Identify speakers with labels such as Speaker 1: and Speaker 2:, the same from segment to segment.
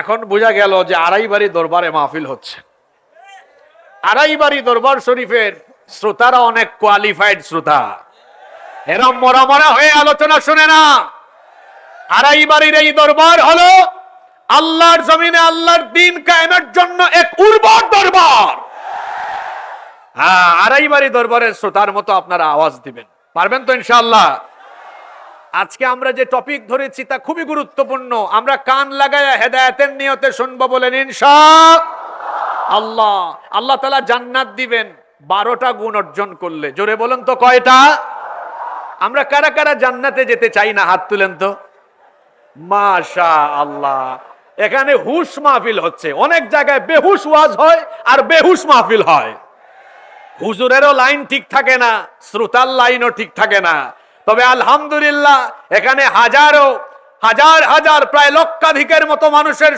Speaker 1: এখন বোঝা গেল যে আড়াইবাড়ি দরবারে মাহফিল হচ্ছে। আড়াইবাড়ি দরবার শরীফের শ্রোতারা অনেক কোয়ালিফাইড শ্রোতা, এরম মরা মরা হয়ে আলোচনা শুনে না। আড়াইবাড়ির এই দরবার হলো আল্লাহর জমিনে আল্লাহর দ্বীন কায়েমের জন্য এক উর্বর দরবার। হ্যাঁ, আড়াইবাড়ি দরবারের শ্রোতার মতো আপনারা আওয়াজ দিবেন, পারবেন তো ইনশাআল্লাহ? আজকে আমরা যে টপিক ধরেছি তা খুবই গুরুত্বপূর্ণ। আমরা কান লাগায়া হেদায়েতের নিয়তে শুনবো, বলেন ইনশাআল্লাহ। আল্লাহ তাআলা জান্নাত দিবেন 12টা গুণ অর্জন করলে। জোরে বলেন তো কয়টা? আমরা কারা কারা জান্নাতে যেতে চাই না, হাত তুলেন তো। মাশাআল্লাহ। এখানে হুশ মাহফিল হচ্ছে, অনেক জায়গায় বেহুশ ওয়াজ হয় আর বেহুশ মাহফিল হয়। হুজুরেরও লাইন ঠিক থাকে না, শ্রোতার লাইনও ঠিক থাকে না। তবে আলহামদুলিল্লাহ এখানে হাজার হাজার প্রায় লক্ষাধিকের মতো মানুষের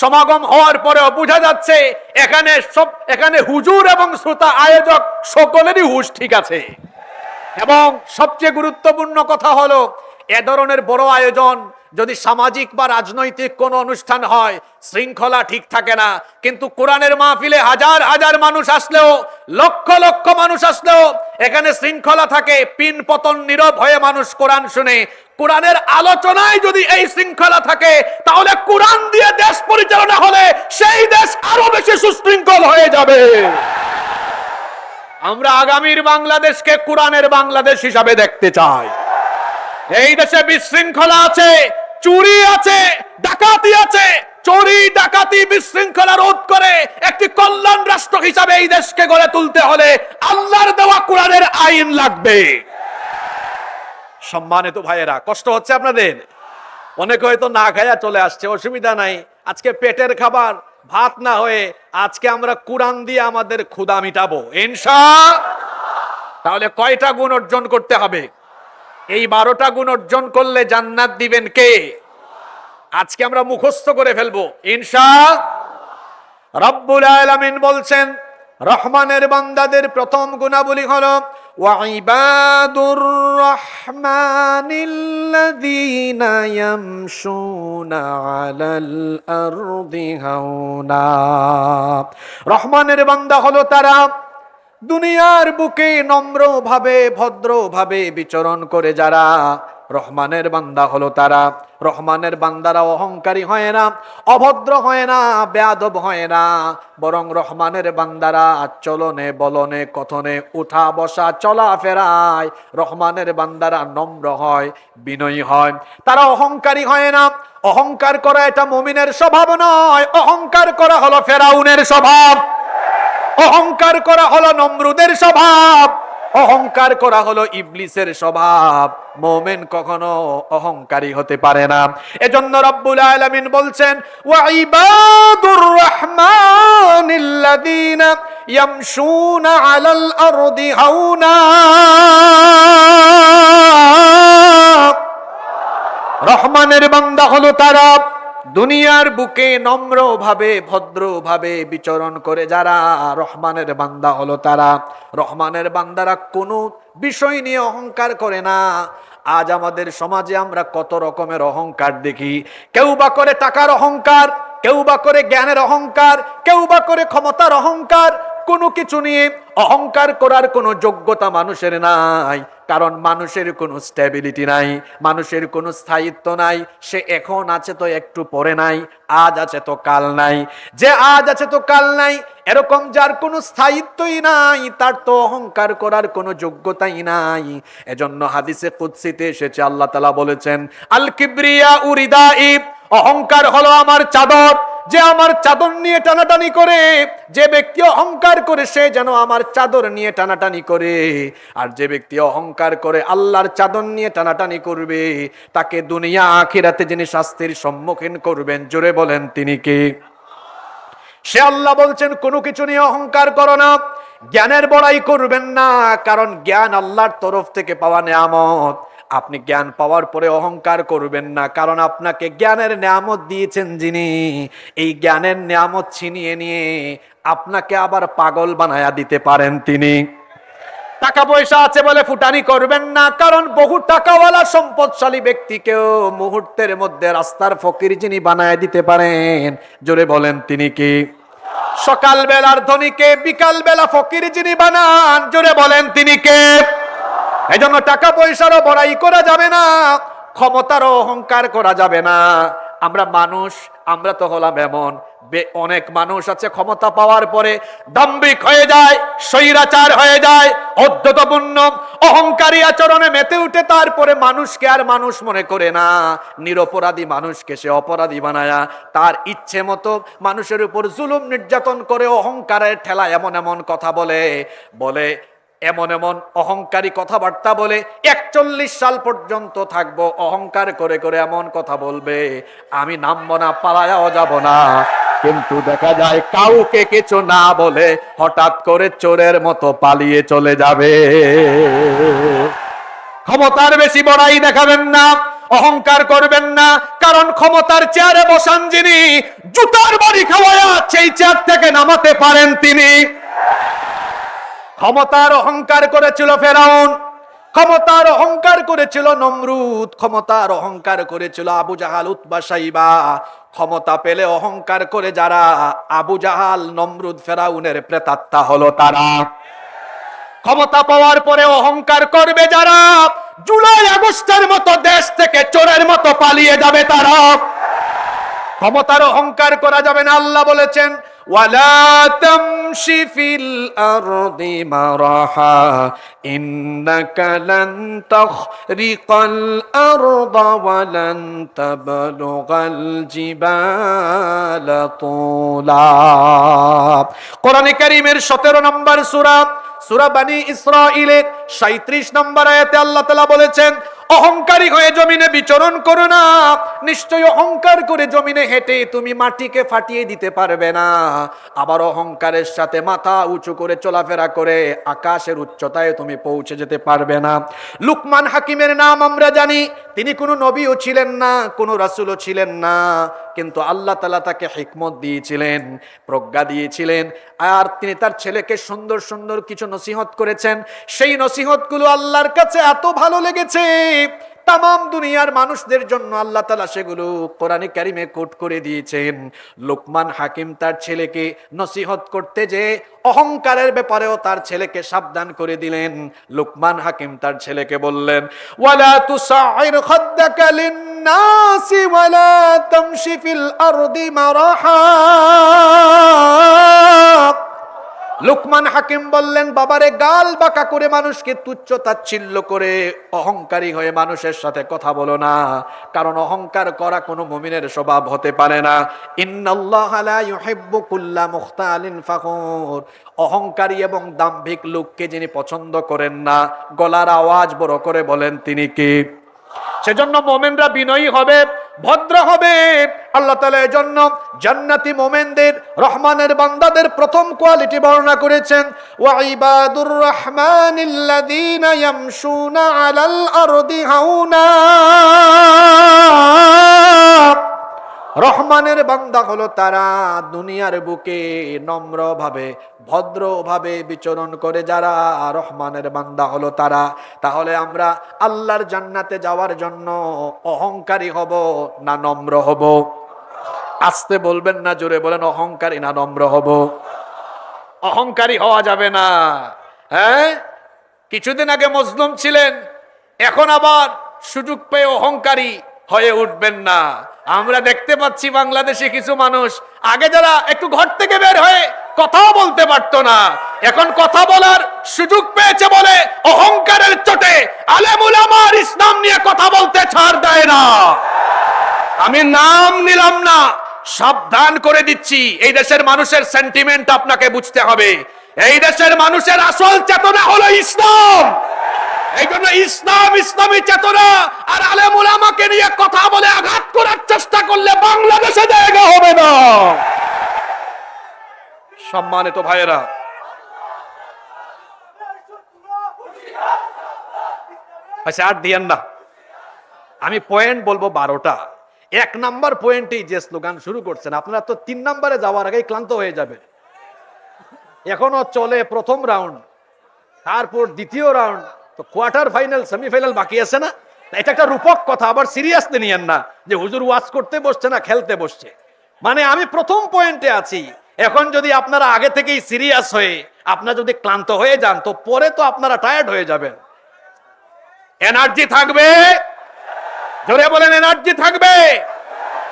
Speaker 1: সমাগম হওয়ার পরেও বোঝা যাচ্ছে এখানে হুজুর এবং শ্রোতা আয়োজক সকলেরই হুশ ঠিক আছে। এবং সবচেয়ে গুরুত্বপূর্ণ কথা হলো, এ ধরনের বড় আয়োজন যদি সামাজিক বা রাজনৈতিক কোনো অনুষ্ঠান হয়, শৃঙ্খলা ঠিক থাকে না। কিন্তু কোরআনের মাহফিলে হাজার হাজার মানুষ আসলেও, লক্ষ লক্ষ মানুষ আসলেও এখানে শৃঙ্খলা থাকে। পিন পতন নীরব হয়ে মানুষ কোরআন শুনে। কোরআনের আলোচনায় যদি এই শৃঙ্খলা থাকে, তাহলে কোরআন দিয়ে দেশ পরিচালনা হলে সেই দেশ আরো বেশি সুশৃঙ্খল হয়ে যাবে। আমরা আগামীর বাংলাদেশকে কোরআনের বাংলাদেশ হিসাবে দেখতে চাই। এই দেশে বিশৃঙ্খলা আছে, চুরি আছে, ডাকাতি আছে। চুরি ডাকাতি বিশৃঙ্খলা রোধ করে একটি কল্যাণ রাষ্ট্র হিসাবে এই দেশকে গড়ে তুলতে হলে আল্লাহর দেওয়া কোরআনের আইন লাগবে। সম্মানিত ভাইয়েরা, কষ্ট হচ্ছে আপনাদের? অনেকে হয়তো না খায়া চলে আসছে, অসুবিধা নাই। আজকে পেটের খাবার ভাত না হয়ে আজকে আমরা কোরআন দিয়ে আমাদের ক্ষুধা মিটাবো ইনশাআল্লাহ। তাহলে কয়টা গুণ অর্জন করতে হবে? এই 12টা গুণ অর্জন করলে জান্নাত দিবেন কে? আজকে আমরা মুখস্থ করে ফেলবো ইনশাআল্লাহ। রব্বুল আলামিন বলছেন, রহমানের বান্দাদের প্রথম গুণাবলী হলো ওয়াইবাদুর রহমানিল্লাযীনা ইয়ামশুনা আলাল আরদি হাওনা। রহমানের বান্দা হলো তারা দুনিয়ার বুকে নম্রভাবে ভদ্রভাবে বিচরণ করে যারা। রহমানের বান্দা হলো তারা। রহমানের বান্দারা অহংকারী হয় না, অভদ্র হয় না, বেয়াদব হয় না। বরং রহমানের বান্দারা চলনে বলনে কথনে উঠা বসা চলাফেরায় রহমানের বান্দারা নম্র হয়, বিনয়ী হয়। তারা অহংকারী হয় না। অহংকার করা এটা মুমিনের স্বভাব নয়। অহংকার করা হলো ফেরাউনের স্বভাব। অহংকার করা হলো নমরুদের স্বভাব। অহংকার করা হলো ইবলিসের স্বভাব। মুমিন কখনো অহংকারী হতে পারে না। এজন্য রব্বুল আলামিন বলছেন, ওয়া ইবাদুর রহমানিল্লাযীনা ইয়ামশুনা আলাল আরদি হাওনা। রহমানের বান্দা হলো তারা দুনিয়ার বুকে নম্রভাবে ভদ্রভাবে বিচরণ করে যারা। রহমানের বান্দা হলো তারা। রহমানের বান্দারা কোনো বিষয় নিয়ে অহংকার করে না। আজ আমাদের সমাজে আমরা কত রকমের অহংকার দেখি। কেউ বা করে টাকার অহংকার, কেউ বা করে জ্ঞানের অহংকার, কেউ বা করে ক্ষমতার অহংকার। কোনো কিছু নিয়ে অহংকার করার কোনো যোগ্যতা মানুষের নাই। কারণ মানুষের কোনো স্টেবিলিটি নাই, মানুষের কোনো স্থায়িত্ব নাই। সে এখন আছে তো একটু পরে নাই, আজ আছে তো কাল নাই। যে আজ আছে তো কাল নাই, এরকম যার কোনো স্থায়িত্বই নাই, তার তো অহংকার করার কোনো যোগ্যতাই নাই। এজন্য হাদিসে কুদসিতে এসেছে, আল্লাহ তাআলা বলেছেন, আল কিবরিয়া উরিদাই, অহংকার হলো আমার চাদর। যে আমার চাদর নিয়ে টানাটানি করে, যে ব্যক্তি অহংকার করে সে যেন আমার চাদর নিয়ে টানাটানি করে। আর যে ব্যক্তি অহংকার করে আল্লাহর চাদর নিয়ে টানাটানি করবে, তাকে দুনিয়া আখিরাতে যিনি শাস্তির সম্মুখীন করবেন, জোরে বলেন তিনি কে? সে আল্লাহ বলছেন, কোনো কিছু নিয়ে অহংকার করো না, জ্ঞানের বড়াই করবেন না। কারণ জ্ঞান আল্লাহর তরফ থেকে পাওয়া নেয়ামত। আপনি জ্ঞান পাওয়ার পরে অহংকার করবেন না, কারণ আপনাকে জ্ঞানের নেয়ামত দিয়েছেন যিনি, এই জ্ঞানের নেয়ামত ছিনিয়ে নিয়ে আপনাকে আবার পাগল বানায়া দিতে পারেন তিনি। টাকা পয়সা আছে বলে ফুটানি করবেন না, কারণ বহু টাকাওয়ালা সম্পদশালী ব্যক্তিকেও মুহূর্তের মধ্যে রাস্তার ফকির যিনি বানায় দিতে পারেন, জোরে বলেন তিনি কি? সকাল বেলার ধনীকে বিকাল বেলা ফকির যিনি বানান, জোরে বলেন তিনি কে? এজন্য টাকা পয়সারও বড়াই করা যাবে না, ক্ষমতারও অহংকার করা যাবে না। আমরা মানুষ, আমরা তো হলাম এমন, অনেক মানুষ আছে ক্ষমতা পাওয়ার পরে দাম্ভিক হয়ে যায়, স্বৈরাচার হয়ে যায়, অধ্যতপূর্ণ অহংকারী আচরণে মেতে উঠে, তারপরে মানুষকে আর মানুষ মনে করে না, নিরপরাধী মানুষকে সে অপরাধী বানায়া তার ইচ্ছে মতো মানুষের উপর জুলুম নির্যাতন করে অহংকারের ঠেলা এমন এমন কথা বলে এমন এমন অহংকারী কথাবার্তা বলে 41 সাল পর্যন্ত থাকবো অহংকার করে করে এমন কথা বলবে, আমি নামবো না, পালায়াও যাব না। কিন্তু দেখা যায় কাউকে কিছু না বলে হঠাৎ করে চোরের মতো পালিয়ে চলে যাবে। ক্ষমতার বেশি বড়াই দেখাবেন না, অহংকার করবেন না, কারণ ক্ষমতার চেয়ারে বসান যিনি, জুতার বাড়ি খাওয়ায়া সেই চেয়ার থেকে নামাতে পারেন তিনি। ক্ষমতার অহংকার করেছিল ফেরাউন, ক্ষমতার অহংকার করেছিল নমরুদ, ক্ষমতার অহংকার করেছিল আবু জাহাল, উতবা, সাইবা। ক্ষমতা পেলে অহংকার করে যারা, আবু জাহাল, নমরুদ, ফেরাউনের প্রেতাত্মা হলো তারা। ক্ষমতা পাওয়ার পরে অহংকার করবে যারা, জুলাই আগস্টের মতো দেশ থেকে চোরের মতো পালিয়ে যাবে তারা। ক্ষমতার অহংকার করা যাবে না। আল্লাহ বলেছেন, ওয়ালা তামশি ফিল আরদি মারাহা ইন্নাকা লান তাখরিকাল আরদা ওয়া লান তাবলুগাল জিবালা তুলা। কোরআনে কারীমের 17 নম্বর সূরা, সূরা বনী ইসরাঈলের 37 নম্বর আয়াতে আল্লাহ তাআলা বলেছেন, অহংকারী হয়ে জমিনে বিচরণ করো না, নিশ্চয়ই অহংকার করে জমিনে হেঁটে তুমি মাটিকে ফাটিয়ে দিতে পারবে না। আবার অহংকারের সাথে মাথা উঁচু করে চলাফেরা করে আকাশের উচ্চতায় তুমি পৌঁছে যেতে পারবে না। লুকমান হাকিমের নাম আমরা জানি, তিনি কোনো নবীও ছিলেন না, কোনো রাসূলও ছিলেন না, কিন্তু আল্লাহ তাআলা তাকে হিকমত দিয়েছিলেন, প্রজ্ঞা দিয়েছিলেন, আর তিনি তার ছেলেকে সুন্দর সুন্দর কিছু নসিহত করেছেন। সেই নসিহতগুলো আল্লাহর কাছে এত ভালো লেগেছে, তামাম দুনিয়ার মানুষদের জন্য আল্লাহ তাআলা সেগুলো কোরআনে কারিমে কোট করে দিয়েছেন। লুকমান হাকিম তার ছেলেকে নসিহত করতে যে অহংকারের ব্যাপারেও তার ছেলেকে সাবধান করে দিলেন। লুকমান হাকিম তার ছেলেকে বললেন, ওয়ালা তুসাইর খাদ্দাকা লিন-নাসি ওয়ালা তামশি ফিল আরদি মারাহা। লুকমান হাকিম বললেন, বাবারে, গাল বাঁকা করে মানুষকে তুচ্ছ তাচ্ছিল্য করে অহংকারী হয়ে মানুষের সাথে কথা বলো না, কারণ অহংকার করা কোনো মুমিনের স্বভাব হতে পারে না। ইন্নাল্লাহা লা ইউহিব্বু কুল্লা মুখতালিন ফাখুর। অহংকারী এবং দাম্ভিক লোককে যিনি পছন্দ করেন না, গলার আওয়াজ বড় করে বলেন তিনি কি? সেজন্য মুমিনরা বিনয়ী হবে, ভদ্র হবে। আল্লাহ তাআলা এজন্য জান্নাতি মুমিনদের, রহমানের বান্দাদের প্রথম কোয়ালিটি বর্ণনা করেছেন, ওয়া ইবাদুর রহমানিল্লাযীনা ইয়ামশুনা আলাল আরদি হাওনা। রহমানের বান্দা হলো তারা, দুনিয়ার বুকে নম্রভাবে ভদ্রভাবে বিচরণ করে যারা, রহমানের বান্দা হলো তারা। তাহলে আমরা আল্লাহর জান্নাতে যাওয়ার জন্য অহংকারী হব না নম্র হব? আস্তে বলবেন না, জোরে বলেন, অহংকারী না নম্র হব? অহংকারী হওয়া যাবে না। হ্যাঁ, কিছুদিন আগে মজলুম ছিলেন, এখন আবার সুযোগ পেয়ে অহংকারী হয়ে উঠবেন না। আমরা দেখতে পাচ্ছি বাংলাদেশে কিছু মানুষ, আগে যারা একটু ঘর থেকে বের হয়ে কথাও বলতে পারতো না, এখন কথা বলার সুযোগ পেয়েছে বলে অহংকারের চোটে আলেম উলামার ইসলাম নিয়ে কথা বলতে ছাড় দেয় না। আমি নাম নিলাম না, সাবধান করে দিচ্ছি, এই দেশের মানুষের সেন্টিমেন্ট আপনাকে বুঝতে হবে। এই দেশের মানুষের আসল চেতনা হলো ইসলাম। এই জন্য ইসলাম, ইসলামী চেতনা আর আলেম উলামাকে নিয়ে কথা বলে আঘাত করার চেষ্টা করলে বাংলাদেশে জায়গা হবে না। সম্মানিত ভাইয়েরা, আচ্ছা আর দিয়েন না, আমি পয়েন্ট বলবো 12টা। 1 নাম্বার পয়েন্টেই যে স্লোগান শুরু করছেন, আপনারা তো 3 নাম্বারে যাওয়ার আগেই ক্লান্ত হয়ে যাবে। এখনো চলে প্রথম রাউন্ড, তারপর দ্বিতীয় রাউন্ড, তো কোয়ার্টার ফাইনাল সেমিফাইনাল বাকি আছে না। এটা একটা রূপক কথা, আবার সিরিয়াসলি নিয়েন না যে হুজুর ওয়াজ করতে বসছে না খেলতে বসছে। মানে আমি প্রথম পয়েন্টে আছি। এখন যদি আপনারা আগে থেকেই সিরিয়াস হয়ে আপনারা যদি ক্লান্ত হয়ে যান, তো পরে তো আপনারা টায়ার্ড হয়ে যাবেন। এনার্জি থাকবে, জোরে বলেন এনার্জি থাকবে।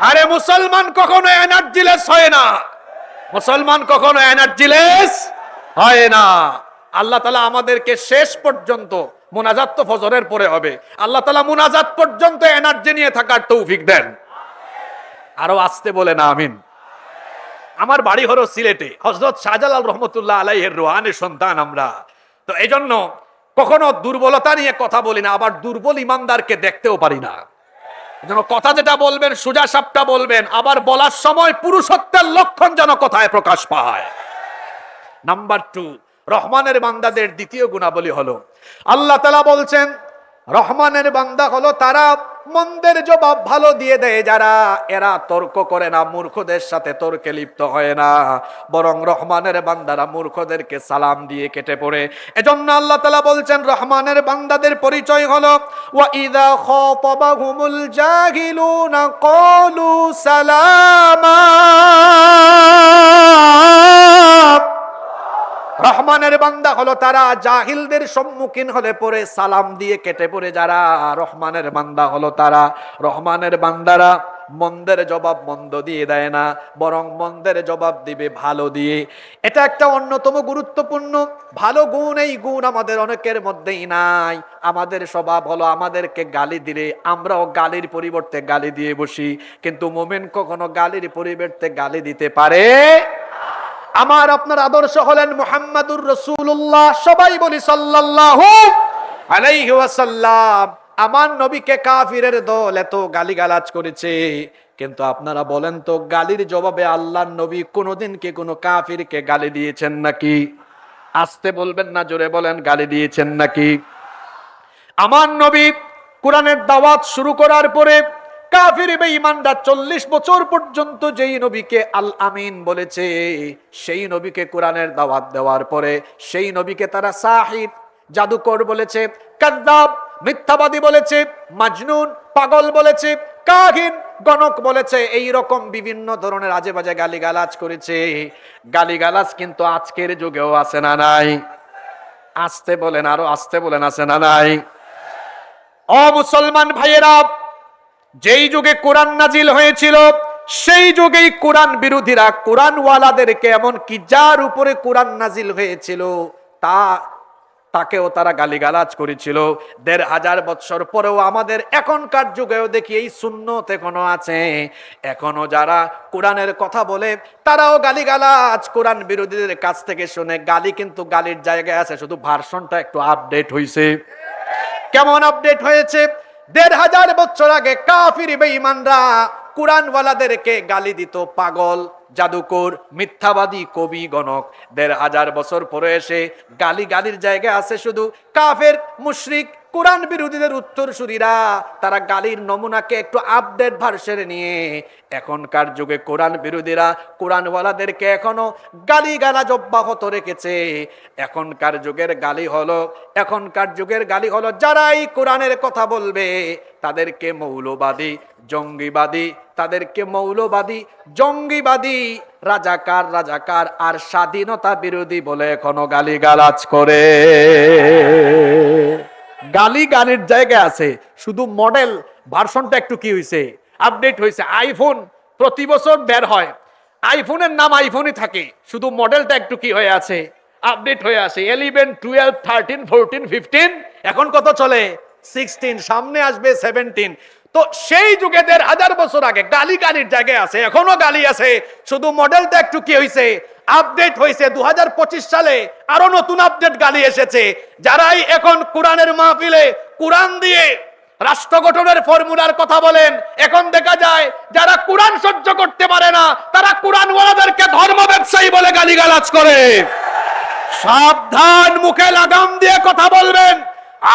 Speaker 1: আরে মুসলমান কখনো এনার্জিলেস হয় না, মুসলমান কখনো এনার্জিলেস হয় না। আল্লাহ তাআলা আমাদেরকে শেষ পর্যন্ত, মুনাজাত তো ফজরের পরে হবে, আল্লাহ তাআলা মুনাজাত পর্যন্ত এনার্জি নিয়ে থাকার তৌফিক দেন। আরো আসতে বলে না আমিন। আমার বাড়ি হলো সিলেটে, হযরত শাহজালাল রহমতুল্লাহ আলাইহির রুহানি সন্তান আমরা। তো এজন্য কখনো দুর্বলতা নিয়ে কথা বলি না, আবার দুর্বল ইমানদারকে দেখতেও পারি না। যেন কথা যেটা বলবেন সোজা সাপটা বলবেন, আবার বলার সময় পুরুষত্বের লক্ষণ যেন কথায় প্রকাশ পায়। নাম্বার 2, রহমানের বান্দাদের দ্বিতীয় গুণাবলী হলো, আল্লাহ তাআলা বলছেন রহমানের বান্দা হলো তারা মন্দের জবাব ভালো দিয়ে দেয় যারা, এরা তর্ক করে না, মূর্খদের সাথে তর্কে লিপ্ত হয় না, বরং রহমানের বান্দারা মূর্খদেরকে সালাম দিয়ে কেটে পড়ে। এজন্য আল্লাহ তাআলা বলছেন রহমানের বান্দাদের পরিচয় হলো ওয়া ইযা খাতাবাহুমুল জাহিলুনা ক্বালু সালামা। রহমানের বান্দা হলো তারা জাহিলদের সম্মুখীন হলে পরে সালাম দিয়ে কেটে পড়ে যারা। রহমানের বান্দা হলো তারা, রহমানের বান্দারা মন্দের জবাব মন্দ দিয়ে দেয় না, বরং মন্দের জবাব দিবে ভালো দিয়ে। এটা একটা অন্যতম গুরুত্বপূর্ণ ভালো গুণ। এই গুণ আমাদের অনেকের মধ্যেই নাই। আমাদের স্বভাব হলো আমাদেরকে গালি দিলে আমরাও গালির পরিবর্তে গালি দিয়ে বসি, কিন্তু মুমিন কখনো গালির পরিবর্তে গালি দিতে পারে। আমার আপনার আদর্শ হলেন মুহাম্মাদুর রাসূলুল্লাহ, সবাই বলি সাল্লাল্লাহু আলাইহি ওয়াসাল্লাম। আমার নবীকে কাফিরের দল এত গালিগালাজ করেছে, কিন্তু আপনারা বলেন তো গালির জবাবে আল্লাহর নবী কোনোদিন কি কোনো কাফিরকে গালি দিয়েছেন নাকি? আসতে বলবেন না, জোরে বলেন গালি দিয়েছেন নাকি? আমার নবী কোরআনের দাওয়াত শুরু করার পরে কাফির বেঈমানরা 40 বছর পর্যন্ত যেই নবীকে আল আমিন বলেছে, সেই নবীকে কোরআনের দাওয়াত দেওয়ার পরে সেই নবীকে তারা সাহির, জাদুকর বলেছে, কাযযাব, মিথ্যাবাদী বলেছে, মাজনুন, পাগল বলেছে, কাহিন, গণক বলেছে, এই রকম বিভিন্ন ধরনের আজে বাজে গালিগালাজ করেছে। গালিগালাজ কিন্তু আজকের যুগেও আছে না নাই? আসতে বলেন, আরো আসতে বলেন, আছে না নাই? ও মুসলমান ভাইয়েরা, যেই যুগে কোরআন নাজিল হয়েছিল সেই যুগেই কোরআন বিরোধীরা কোরআনওয়ালাদেরকে, এমন কি যার উপরে কোরআন নাজিল হয়েছিল তাকেও তারা গালিগালাজ করেছিল। ১৫০০ বছর পরেও আমাদের এখনকার যুগেও দেখি এই সুন্নত এখনো আছে। এখনো যারা কোরআনের কথা বলে তারাও গালিগালাজ কোরআন বিরোধীদের কাছ থেকে শুনে। গালি কিন্তু গালির জায়গায় আছে, শুধু ভার্সনটা একটু আপডেট হয়েছে। কেমন আপডেট হয়েছে? ১৫০০ বছর আগে কাফির বেঈমানরা কোরআনওয়ালাদেরকে গালি দিত পাগল, জাদুকর, মিথ্যাবাদী, কবি, গণক। ১৫০০ বছর পরে এসে গালির জায়গায় আছে শুধু কাফের, মুশরিক, কোরআন বিরোধীদের উত্তরসূরিরা। তারা গালির নমুনাকে একটু আপডেট ভার্সনে নিয়ে এখনকার যুগে কোরআন বিরোধীরা কোরআনওয়ালাদেরকে এখনো গালিগালাজ অব্যাহত রেখেছে। এখনকার যুগের গালি হলো যারাই কোরআনের কথা বলবে তাদেরকে মৌলবাদী, জঙ্গিবাদী, তাদেরকে মৌলবাদী, জঙ্গিবাদী, রাজাকার আর স্বাধীনতা বিরোধী বলে এখনো গালিগালাজ করে। গালির জায়গায় আছে, শুধু মডেল ভার্সনটা একটু কি হয়েছে, আপডেট হয়েছে। আইফোন প্রতি বছর বের হয়, আইফোনের নাম আইফোনই থাকে, শুধু মডেলটা একটু কি হয়ে আছে, আপডেট হয়ে আছে। 11, 12, 13, 14, 15, এখন কত চলে? 16, সামনে আসবে 17। তো সেই যুগে ১৫০০ বছর আগে গালির জায়গায় আছে, এখনো গালি আছে, শুধু মডেলটা একটু কি হয়েছে, আপডেট হয়েছে। ২০২৫ সালে আরো নতুন আপডেট গালি এসেছে। যারাই এখন কোরআনের মাহফিলে কোরআন দিয়ে রাষ্ট্র গঠনের ফর্মুলার কথা বলেন, এখন দেখা যায় যারা কোরআন সহ্য করতে পারে না তারা কোরআনওয়ালাদেরকে ধর্ম ব্যবসায়ী বলে গালিগালাজ করে। সাবধান, মুখে লাগাম দিয়ে কথা বলবেন।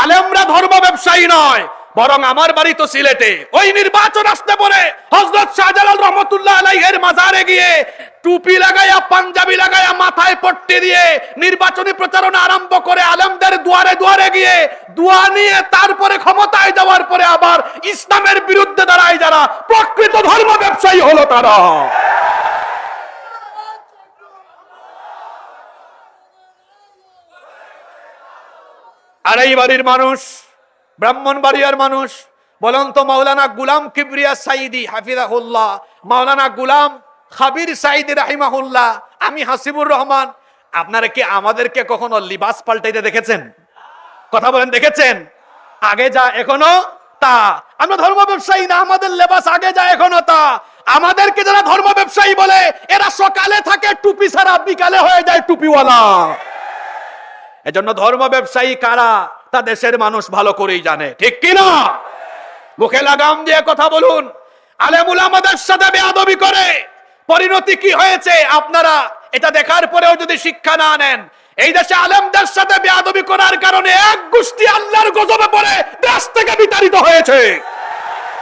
Speaker 1: আলেমরা ধর্ম ব্যবসায়ী নয়, বরং আমার বাড়ি তো সিলেটে, ওই নির্বাচন আসতে পরে হযরত শাহজালাল রহমাতুল্লাহ আলাইহির মাজারে গিয়ে টুপি লাগাইয়া পাঞ্জাবি লাগাইয়া মাথায় পট্টি দিয়ে নির্বাচনী প্রচারণা আরম্ভ করে আলেমদের দুয়ারে দুয়ারে গিয়ে দোয়া নিয়ে তারপরে ক্ষমতায় যাওয়ার পরে আবার ইসলামের বিরুদ্ধে দাঁড়ায় যারা প্রকৃত ধর্ম ব্যবসায়ী হলো তারা। আর এই বাড়ির মানুষ, ব্রাহ্মণবাড়িয়ার মানুষ, বলেন তো মাওলানা গুলাম কিবরিয়া সাইদি হাফিজাহুল্লাহ, মাওলানা গুলাম খাবির সাইদি রাহিমাহুল্লাহ, আমি হাসিবুর রহমান, আপনারা কি আমাদেরকে কখনো লিবাস পাল্টাইতে দেখেছেন? কথা বলেন, দেখেছেন? আগে যা এখনো তা। আমরা ধর্ম ব্যবসায়ী না, আমাদের লেবাস আগে যা এখনো তা। আমাদেরকে যারা ধর্ম ব্যবসায়ী বলে এরা সকালে থাকে টুপি ছাড়া, বিকালে হয়ে যায় টুপিওয়ালা। এজন্য ধর্ম ব্যবসায়ী কারা তা দেশের মানুষ ভালো করেই জানে, ঠিক কিনা? মুখে লাগাম দিয়ে কথা বলুন। আলেমুল আমাদের সাথে বেয়াদবি করে পরিণতি কি হয়েছে আপনারা এটা দেখার পরেও যদি শিক্ষা না নেন, এই দেশে আলেমদের সাথে বেয়াদবি করার কারণে এক গোষ্ঠী আল্লাহর গজবে পড়ে দেশ থেকে বিতাড়িত হয়েছে।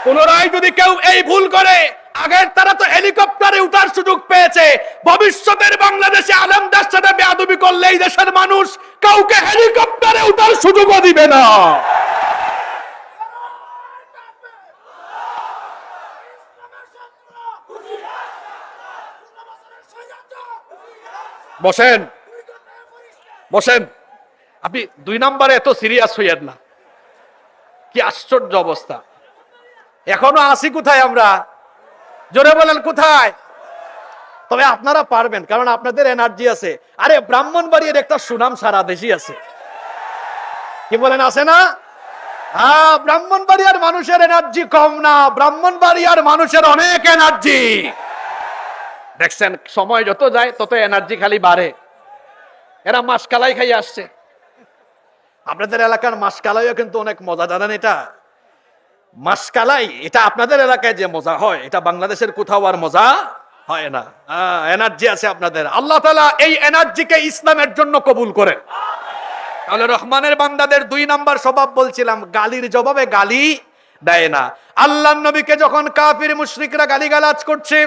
Speaker 1: পুনরায় যদি কেউ এই ভুল করে, আগের তারা তো হেলিকপ্টারে উঠার সুযোগ পেয়েছে, ভবিষ্যতের বাংলাদেশে আলেমদের সাথে বেয়াদবি করলে এই দেশের মানুষ কাউকে হেলিকপ্টারে উঠার সুযোগও দিবে না। বসেন বসেন, আপনি 2 নম্বরে এত সিরিয়াস হইয়েন না, কি আশ্চর্য অবস্থা। এখনো আসি কোথায় আমরা? জোরে বলেন কোথায়? তবে আপনারা পারবেন, কারণ আপনাদের এনার্জি আছে। আরে ব্রাহ্মণবাড়িয়ার একটা সুনাম সারা দেশই আছে, কি বলেন, আছে না? হ্যাঁ, ব্রাহ্মণবাড়িয়ার মানুষের এনার্জি কম না, ব্রাহ্মণবাড়িয়ার মানুষের অনেক এনার্জি। দেখছেন সময় যত যায় তত এনার্জি খালি বাড়ে। এরা মাসকালাই খাই আসছে। আপনাদের এলাকার মাসকালাইও কিন্তু অনেক মজা, জানেন এটা? মাসকালাই এটা আপনাদের এলাকায় যে মজা হয়, এটা বাংলাদেশের কোথাও আর মজা হয় না। এনার্জি আছে আপনাদের। আল্লাহ তাআলা এই এনার্জিকে ইসলামের জন্য কবুল করেন। তাহলে রহমানের বান্দাদের 2 নাম্বার স্বভাব বলছিলাম, গালির জবাবে গালি দেয় না। আল্লাহর নবীকে যখন কাফির মুশরিকরা গালিগালাজ করছে,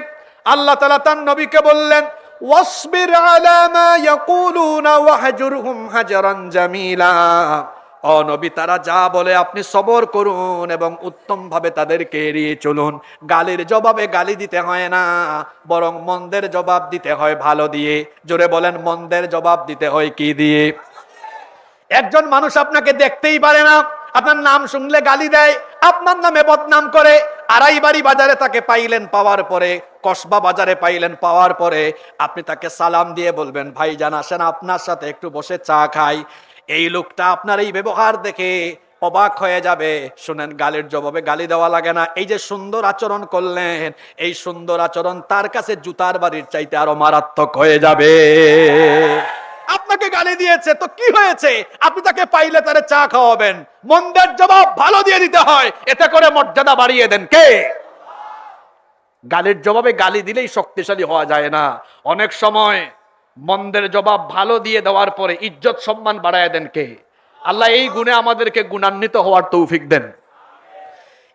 Speaker 1: আল্লাহ তাআলা তার নবীকে বললেন, ওয়াসবির আলা মা ইয়াকুলুনা ওয়াহজুরহুম হাজরান জামিলা। ও নবী, তারা যা বলে আপনি সবর করুন এবং উত্তম ভাবে তাদেরকে এড়িয়ে চলুন। গালির জবাবে গালি দিতে হয় না, বরং মন্দের জবাব দিতে হয় ভালো দিয়ে। জোরে বলেন, মন্দের জবাব দিতে হয় কি দিয়ে? একজন মানুষ আপনাকে দেখতেই পারে না, আপনার নাম শুনলে গালি দেয়, আপনার নামে বদনাম করে। আড়াইবাড়ি বাজারে তাকে পাইলেন, পাওয়ার পরে কসবা বাজারে পাইলেন, পাওয়ার পরে আপনি তাকে সালাম দিয়ে বলবেন, ভাইজান আসেন আপনার সাথে একটু বসে চা খাই। এই লোকটা আপনার এই ব্যবহার দেখে অবাক হয়ে যাবে। শুনেন, গালির জবাবে গালি দেওয়া লাগে না। এই যে সুন্দর আচরণ করলেন, এই সুন্দর আচরণ তার কাছে জুতার বাড়ির চাইতে আরো মারাত্মক হয়ে যাবে। আপনাকে গালি দিয়েছে তো কি হয়েছে, আপনি তাকে পাইলে তারে চা খাওয়াবেন। মন্দের জবাব ভালো দিয়ে দিতে হয়, এতে করে মর্যাদা বাড়িয়ে দেন কে? গালির জবাবে গালি দিলেই শক্তিশালী হওয়া যায় না। অনেক সময় মন্দের জবাব ভালো দিয়ে দেওয়ার পরে ইজ্জত সম্মান বাড়ায় দেন কে? আল্লাহ এই গুণে আমাদেরকে গুণান্বিত হওয়ার তৌফিক দেন।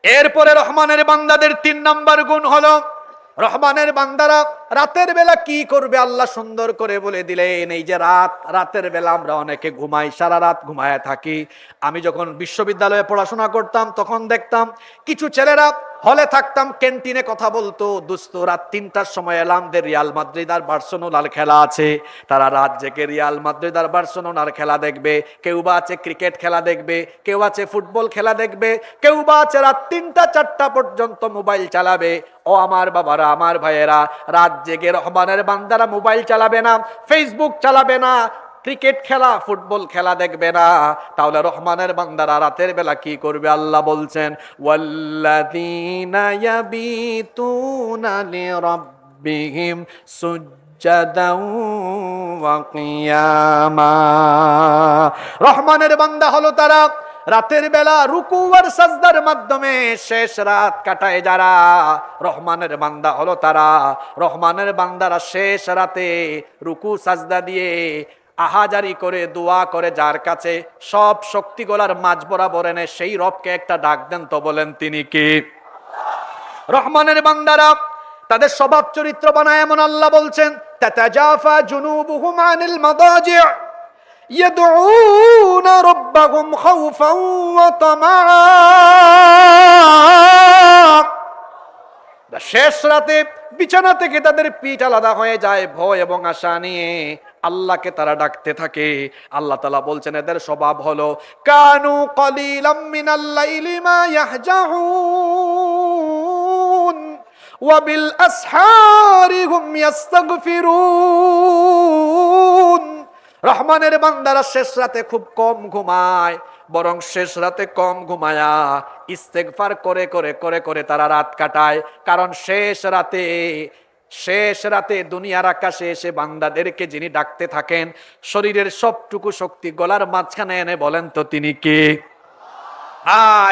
Speaker 1: এরপরে রহমানের বান্দাদের 3 নাম্বার গুণ হলো, রহমানের বান্দারা রাতের বেলা কি করবে আল্লাহ সুন্দর করে বলে দিলেন। এই যে রাতের বেলা আমরা অনেকে ঘুমাই, সারা রাত ঘুমায় থাকি। আমি যখন বিশ্ববিদ্যালয়ে পড়াশোনা করতাম তখন দেখতাম কিছু ছেলেরা হলে থাকতাম, ক্যান্টিনে কথা বলতো, দোস্ত রাত 3টার সময় এলামদের রিয়াল মাদ্রিদ আর বার্সেলোনার খেলা আছে, তারা রাত জেগে রিয়াল মাদ্রিদ আর বার্সেলোনার খেলা দেখবে। কেউ বা আছে ক্রিকেট খেলা দেখবে, কেউ আছে ফুটবল খেলা দেখবে, কেউ বা আছে রাত 3টা 4টা পর্যন্ত মোবাইল চালাবে। ও আমার বাবারা, আমার ভাইয়েরা, রাত জেগে রহমানের বান্দারা মোবাইল চালাবে না, ফেসবুক চালাবে না, ক্রিকেট খেলা ফুটবল খেলা দেখবে না। তাহলে রহমানের বান্দারা রাতের বেলা কি করবে? আল্লাহ বলছেন, ওয়াল্লাযীনা ইয়াবিতুনা লিরাব্বিহিম সুজদাও ওয়া কিয়ামা। রহমানের বান্দা হলো তারা রাতের বেলা রুকু আর সাজদার মাধ্যমে শেষ রাত কাটায় যারা। রহমানের বান্দা হলো তারা, রহমানের বান্দারা শেষ রাতে রুকু সাজদা দিয়ে আহাজারি করে দোয়া করে, যার কাছে সব শক্তি গোলার মাঝ বরাবর এনে সেই রবকে একটা ডাক দেন তো বলেন তিনি কি? রহমানের বান্দারা তাদের স্বভাব চরিত্র বানায় এমন আল্লাহ বলছেন, তাতাজাফা জুনুবুহুম আনিল মাদাজি' ইয়াদউনা রাব্বাহুম খাউফান ওয়া তামাআ। শেষ রাতে বিছানা থেকে তাদের পিঠ আলাদা হয়ে যায় ভয় এবং আশা নিয়ে আল্লাহকে তারা ডাকতে থাকে। আল্লাহ তাআলা বলছেন এদের স্বভাব হলো কানু কলিলাম মিনাল লাইলি মা ইয়াহজাউন ওয়া বিল আসহারি হুম ইস্তাগফিরুন। রহমানের বান্দারা শেষ রাতে খুব কম ঘুমায়, বরং শেষ রাতে কম ঘুমায়া ইস্তেগফার করে করে করে করে তারা রাত কাটায়। কারণ শেষ রাতে দুনিয়ার আকাশে এসে বান্দাদেরকে যিনি ডাকতে থাকেন, শরীরের সবটুকু শক্তি গলার মাঝখানে এনে বলেন তো তিনি কে?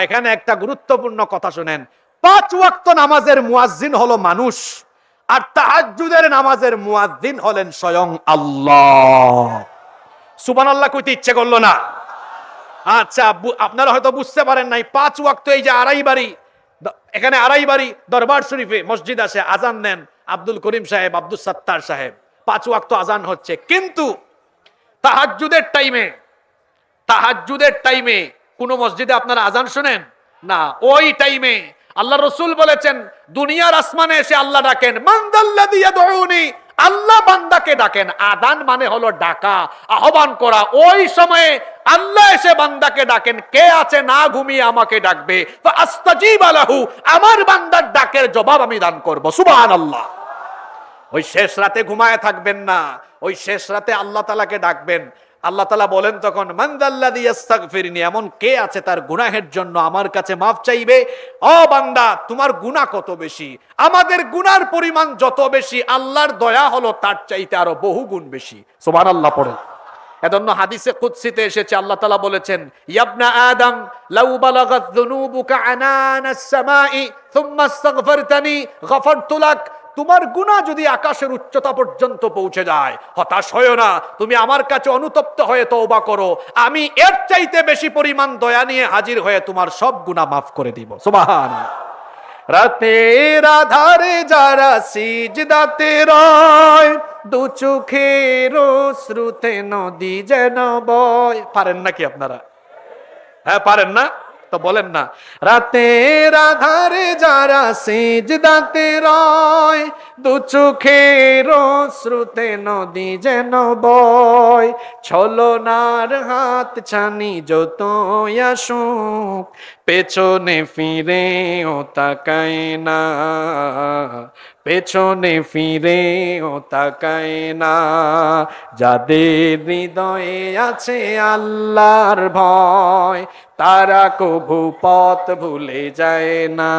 Speaker 1: এখানে একটা গুরুত্বপূর্ণ কথা শুনেন। 5 ওয়াক্ত নামাজের মুয়াজ্জিন হলো মানুষ, আর তাহাজ্জুদের নামাজের মুয়াজ্জিন হলেন স্বয়ং আল্লাহ। সুবহানাল্লাহ কইতে ইচ্ছে করলো না? আচ্ছা, আপনারা হয়তো বুঝতে পারেন নাই। 5 ওয়াক্ত, এই যে এখানে আড়াইবাড়ি দরবার শরীফে মসজিদ আছে, আজান দেন আব্দুল করিম সাহেব, আব্দুল সাত্তার সাহেব, 5 ওয়াক্ত আজান হচ্ছে। কিন্তু তাহাজ্জুদের টাইমে কোন মসজিদে আপনারা আজান শুনেন না? ওই টাইমে আল্লাহ রসুল বলেছেন দুনিয়ার আসমানে এসে আল্লাহ ডাকেন, মান যাল্লাযী ইয়াদউনি, আল্লাহ বান্দাকে ডাকেন। আযান মানে হলো ডাকা, আহ্বান করা। ওই সময়ে আল্লাহ এসে বান্দাকে ডাকেন, কে আছে না ঘুমিয়ে আমাকে ডাকবে, ফাআস্তাজিবা লাহু, আমার বান্দার ডাকের জবাব আমি দান করব। সুবহানাল্লাহ। ওই শেষ রাতে ঘুমায় থাকবেন না, ওই শেষ রাতে আল্লাহ তাআলাকে ডাকবেন। আল্লাহ তাআলা বলেন তখন, মান যাল্লাযী ইস্তাগফিরনি, এমন কে আছে তার গুনাহের জন্য আমার কাছে মাফ চাইবে। ও বান্দা, তোমার গুনাহ কত বেশি, আমাদের গুনার পরিমাণ যত বেশি, আল্লাহর দয়া হলো তার চাইতে আরো বহু গুণ বেশি। সুবহানাল্লাহ পড়েন। এজন্য হাদিসে কুদসিতে এসেছে, আল্লাহ তাআলা বলেছেন, ইয়াবনা আদম লাউ বালাগাত যুনুবুকা আনানাস সামাই সুম্মা ইস্তাগফারতানি গফারতু লাক। তোমার গুনাহ যদি আকাশের উচ্চতা পর্যন্ত পৌঁছে যায়, হতাশ হয়ো না, তুমি আমার কাছে অনুতপ্ত হয়ে তওবা করো, আমি এর চাইতে বেশি পরিমাণ দয়া নিয়ে হাজির হয়ে তোমার সব গুনাহ মাফ করে দিব। সুবহানাল্লাহ। রাতের আধারে যারা সিজদাতে রয়, দু চোখের অশ্রুতে নদী যেন বয়। পারেন নাকি আপনারা? হ্যাঁ, পারেন না তো বলেন না। রাতের আধারে যারা সিজদাতে রয়, দু চোখের অশ্রুতে নদী যেন বয়। ছলনার হাত ছানি যত আসুক, পেছনে ফিরে ও তাকায় না, পেছনে ফিরে ও তাকায় না। যাদের হৃদয়ে আছে আল্লাহর ভয়, তারা কভু পথ ভুলে যায় না।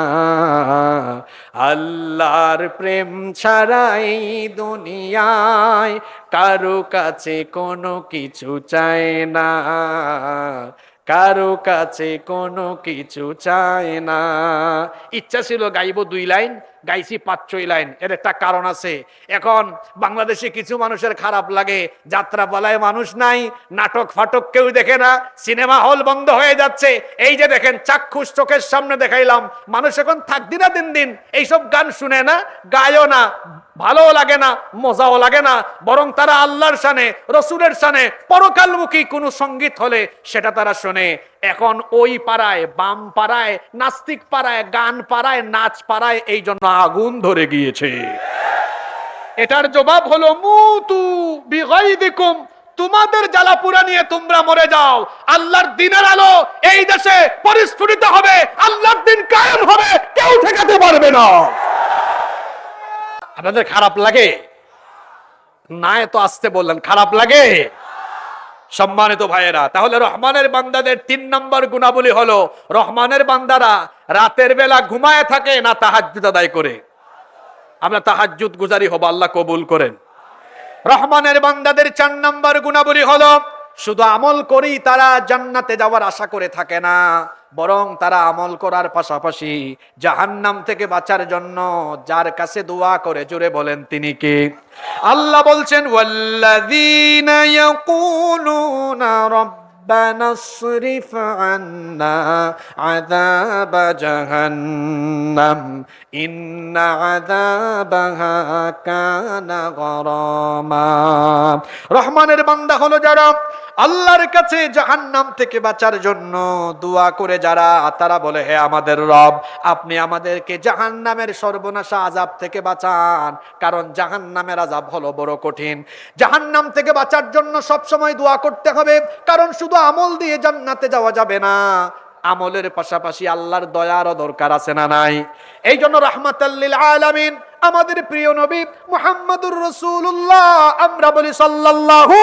Speaker 1: আল্লাহর প্রেম ছাড়া এই দুনিয়ায় কারো কাছে কোনো কিছু চায় না, কারো কাছে কোনো কিছু চায় না। ইচ্ছা ছিল গাইব 2 লাইন, গাইছি 5-6 লাইন। এর একটা কারণ আছে। এখন বাংলাদেশে কিছু মানুষের খারাপ লাগে, যাত্রা পালায় মানুষ নাই, নাটক ফাটক কেউ দেখে না, সিনেমা হল বন্ধ হয়ে যাচ্ছে। এই যে দেখেন, চাক্ষুষ চোখের সামনে দেখাইলাম, মানুষ এখন থাকদি না দিন দিন, এইসব গান শুনে না, গায়ও না, ভালোও লাগে না, মজাও লাগে না, বরং তারা আল্লাহর শানে, রসুলের শানে, পরকালমুখী কোনো সঙ্গীত হলে সেটা তারা শোনে। এখন ওই পাড়ায়, বাম পাড়ায়, নাস্তিক পাড়ায়, গান পাড়ায়, নাচ পাড়ায় এই জন্য আগুন ধরে গিয়েছে। এটার জবাব হলো মুতু বিগাইদিকুম, তোমাদের জ্বালাপুরা নিয়ে তোমরা মরে যাও। আল্লাহর দিনের আলো এই দেশে পরিস্ফুটিত হবে, আল্লাহর দিন কায়েম হবে, কেউ ঠেকাতে পারবে না। আপনাদের খারাপ লাগে না? এত আসতে বললেন, খারাপ লাগে? সম্মানিত ভাইয়েরা, তাহলে রহমানের বান্দাদের 3 নম্বর গুণাবলী হলো, রহমানের বান্দারা রাতের বেলা ঘুমায় থাকে না তাহাজ্জুদ আদায় করে। আমরা তাহাজ্জুদ গুজারি হব, আল্লাহ কবুল করেন। রহমানের বান্দাদের 4 নম্বর গুণাবলী হলো, শুধু আমল করেই তারা জান্নাতে যাওয়ার আশা করে থাকে না, বরং তারা আমল করার পাশাপাশি জাহান্নাম থেকে বাঁচার জন্য যার কাছে দোয়া করে, জোরে বলেন তিনি কে? আল্লাহ বলছেন, ওয়াল্লাযীনা ইয়াকুলুনা ربنا اصرف عنا عذاب جهنم إن عذابها كان غراما রহমানের বান্দা হলো যারা আল্লাহর কাছে জাহান্নাম থেকে বাঁচার জন্য দোয়া করে যারা, তারা বলে হে আমাদের রব, আপনি আমাদেরকে জাহান্নামের সর্বনাশা আযাব থেকে বাঁচান, কারণ জাহান্নামের আযাব হলো বড় কঠিন। জাহান্নাম থেকে বাঁচার জন্য সব সময় দোয়া করতে হবে, কারণ শুধু আমল দিয়ে জান্নাতে যাওয়া যাবে না, আমলের পাশাপাশি আল্লাহর দয়ারও দরকার আছে না নাই? এই জন্য রাহমাতাল লিল আলামিন আমাদের প্রিয় নবী মুহাম্মদুর রাসূলুল্লাহ, আমরা বলি সাল্লাল্লাহু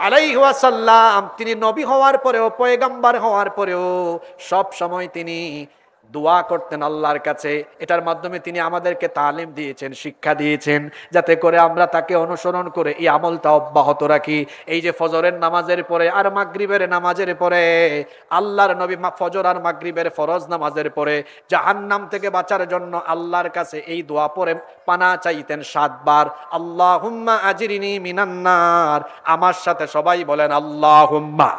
Speaker 1: আলাইহি ওয়াসাল্লাম, তিনি নবী হওয়ার পরেও, পয়গম্বর হওয়ার পরেও সব সময় তিনি দোয়া করতেন আল্লাহর কাছে। এটার মাধ্যমে তিনি আমাদেরকে তালিম দিয়েছেন, শিক্ষা দিয়েছেন, যাতে করে আমরা তাকে অনুসরণ করে এই আমলটা অব্যাহত রাখি। এই যে ফজরের নামাজের পরে আর মাগরিবের নামাজের পরে, আল্লাহর নবী ফজর আর মাগরিবের ফরজ নামাজের পরে জাহান্নাম থেকে বাঁচার জন্য আল্লাহর কাছে এই দোয়া পড়ে পানা চাইতেন 7 বার, আল্লাহুম্মা আজিরিনি মিনান নার। আমার সাথে সবাই বলেন আল্লাহুম্মা।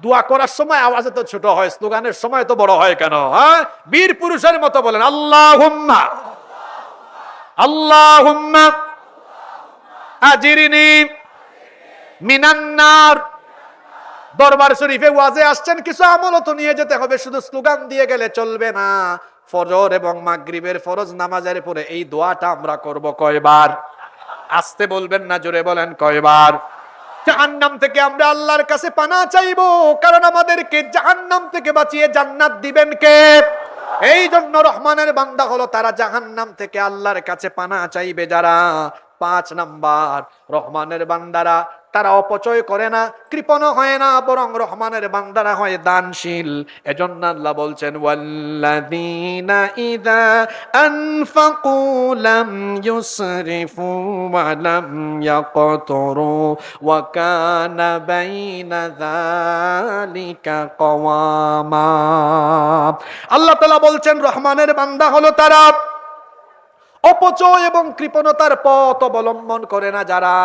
Speaker 1: দোয়া করার সময় আওয়াজ তো ছোট হয়, স্লোগানের সময় তো বড় হয় কেন? হ্যাঁ, বীর পুরুষের মতো বলেন আল্লাহুম্মা আল্লাহুম্মা আজিরিনি মিনান নার। দরবার শরীফে ওয়াজে আসছেন, কিছু আমলও তো নিয়ে যেতে হবে, শুধু স্লোগান দিয়ে গেলে চলবে না। ফজর এবং মাগরিবের ফরজ নামাজের পরে এই দোয়াটা আমরা করব কয়বার? আস্তে বলবেন না, জোরে বলেন কয়বার? জাহান্নাম থেকে আমরা আল্লাহর কাছে পানা চাইবো, কারণ আমাদেরকে জাহান্নাম থেকে বাঁচিয়ে জান্নাত দিবেন কে? এই জন্য রহমানের বান্দা হলো তারা জাহান্নাম থেকে আল্লাহর কাছে পানা চাইবে যারা। 5 নাম্বার, রহমানের বান্দারা তারা অপচয় করে না, কৃপণ হয় না, বরং রহমানের বান্দারা হয় দানশীল। এজন্য আল্লাহ বলছেন ওয়াল্লাযীনা ইযা আনফাকু লাম ইউসরিফু ওয়া লাম ইয়াকতুরু ওয়া কানা বাইনা যালিকা কওয়ামা। আল্লাহ তাআলা বলছেন রহমানের বান্দা হলো তারা অপচয় এবং কৃপণতার পথ অবলম্বন করে না যারা।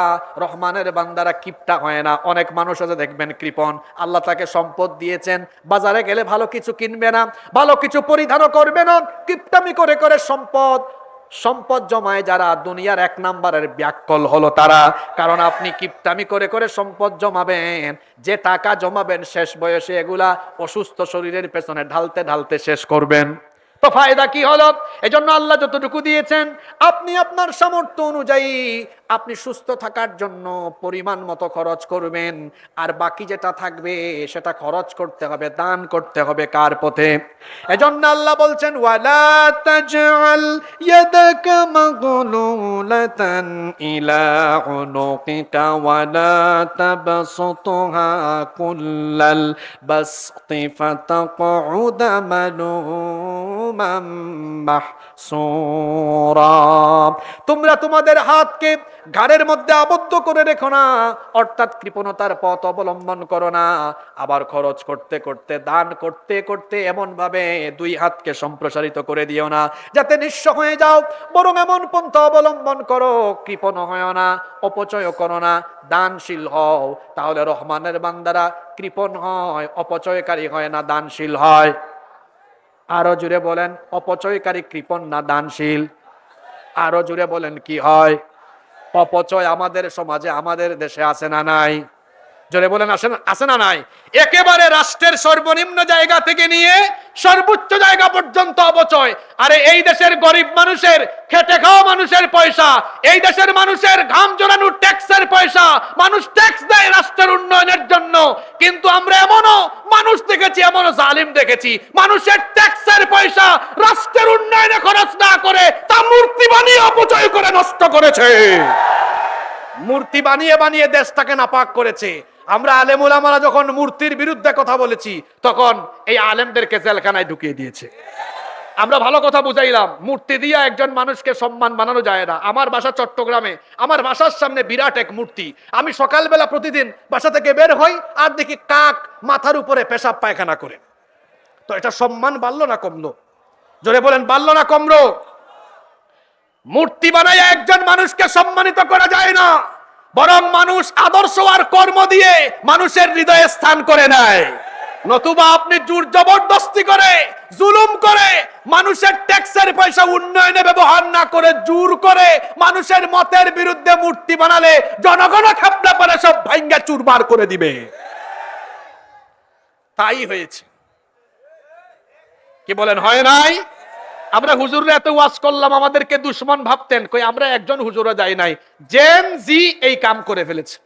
Speaker 1: রহমানের বান্দারা কিপটা হয় না। অনেক মানুষ আছে দেখবেন কৃপণ, আল্লাহ তাকে সম্পদ দিয়েছেন, বাজারে গেলে ভালো কিছু কিনবে না, ভালো কিছু পরিধানও করবে না, কিপটামি করে করে সম্পদ জমায় যারা, দুনিয়ার 1 নাম্বারের ব্যাককল হলো তারা। কারণ আপনি কিপটামি করে করে সম্পদ জমাবেন, যে টাকা জমাবেন শেষ বয়সে এগুলা অসুস্থ শরীরের পেছনে ঢালতে ঢালতে শেষ করবেন, তো ফায়দা কি হলো? এজন্য আল্লাহ যতটুকু দিয়েছেন আপনি আপনার সামর্থ্য অনুযায়ী আপনি সুস্থ থাকার জন্য পরিমাণ মতো খরচ করবেন, আর বাকি যেটা থাকবে সেটা খরচ করতে হবে, দান করতে হবে কার পথে? এজন্য আল্লাহ বলছেন ওয়ালা তাজআল ইয়াদাকা মাগলুলাতান ইলা উনুকিকা ওয়ালা তাবসুতহা কুল্লাল বাসতি ফাতাকউদা মালুমান মাহসুরা। তোমরা তোমাদের হাতকে ঘাড়ের মধ্যে আবদ্ধ করে রেখো না, অর্থাৎ কৃপণতার পথ অবলম্বন করো না। আবার খরচ করতে করতে, দান করতে করতে এমন ভাবে 2 হাতকে সম্প্রসারিত করে দিও না যাতে নিঃস্ব হয়ে যাও, বরং এমন পন্থা অবলম্বন করো, কৃপণ হয় না, অপচয় করো না, দানশীল হও। তাহলে রহমানের বান্দারা কৃপণ হয়, অপচয়কারী হয় না, দানশীল হয়। আরো জুড়ে বলেন, অপচয়কারী কৃপণ না দানশীল? আরো জুড়ে বলেন কি হয়? অপচয় আমাদের সমাজে, আমাদের দেশে আছে না নাই? জোরে বলেন আছে না নাই? একেবারে রাষ্ট্রের সর্বনিম্ন জায়গা থেকে নিয়ে সর্বোচ্চ জায়গা পর্যন্ত অপচয়। আরে এই দেশের গরিব মানুষের, খেটে খাওয়া মানুষের পয়সা, এই দেশের মানুষের ঘাম জড়ানো ট্যাক্সের পয়সা, মানুষ ট্যাক্স দেয় রাষ্ট্রের উন্নয়নের জন্য, কিন্তু আমরা এমনও মানুষ দেখেছি, এমনও জালিম দেখেছি, মানুষের ট্যাক্সের পয়সা রাষ্ট্রের উন্নয়নে খরচ না করে তা মূর্তি বানিয়ে অপচয় করে নষ্ট করেছে। মূর্তি বানিয়ে বানিয়ে দেশটাকে নাপাক করেছে। আমরা আলেম ওলামারা যখন মূর্তির বিরুদ্ধে কথা বলেছি, তখন এই আলেমদেরকে জেলখানায় ঢুকিয়ে দিয়েছে। আমরা ভালো কথা বুঝাইলাম, মূর্তি দিয়ে একজন মানুষকে সম্মান বানানো যায় না। আমার বাসা চট্টগ্রামে, আমার বাসার সামনে বিরাট এক মূর্তি। আমি সকালবেলা প্রতিদিন বাসা থেকে বের হই আর দেখি কাক মাথার উপরে পেশাব পায়খানা করে। তো এটা সম্মান বাড়লো না কমলো? জোরে বলেন, বাড়লো না কমলো? মূর্তি বানায় একজন মানুষকে সম্মানিত করা যায় না। বরং মানুষ আদর্শ আর কর্ম দিয়ে মানুষের হৃদয়ে স্থান করে নেয়। নতুবা আপনি জোর জবরদস্তি করে, জুলুম করে, মানুষের ট্যাক্সের পয়সা উন্নয়নে ব্যবহার না করে জোর করে মানুষের মতের বিরুদ্ধে মূর্তি বানালে জনগণ খাপলা পরে সব ভাঙ্গা চুরমার করে দিবে। তাই হয়েছে। কি বলেন, হয় নাই? আমরা হুজুররা এত ওয়াজ করলাম, আমাদেরকে দুশ্মন ভাবতেন, কই আমরা একজন হুজুরও যাই নাই। জেন জি এই কাম করে ফেলেছে।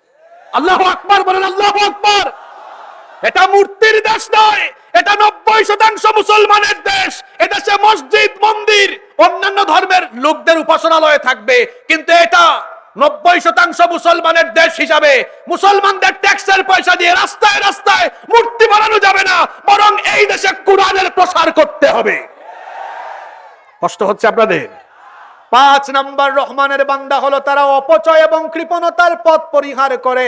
Speaker 1: আল্লাহু আকবার বলেন, আল্লাহু আকবার। এটা মূর্তির দেশ নয়, এটা 90% মুসলমানের দেশ। এদেশে মসজিদ, মন্দির, অন্যান্য ধর্মের লোকদের উপাসনালয় থাকবে, কিন্তু এটা 90% মুসলমানের দেশ হিসাবে মুসলমানদের ট্যাক্সের পয়সা দিয়ে রাস্তায় রাস্তায় মূর্তি বানানো যাবে না, বরং এই দেশে কোরআনের প্রসার করতে হবে। কষ্ট হচ্ছে আপনাদের? 5 নম্বর রহমানের বান্দা হলো তারা অপচয় এবং কৃপণতার পথ পরিহার করে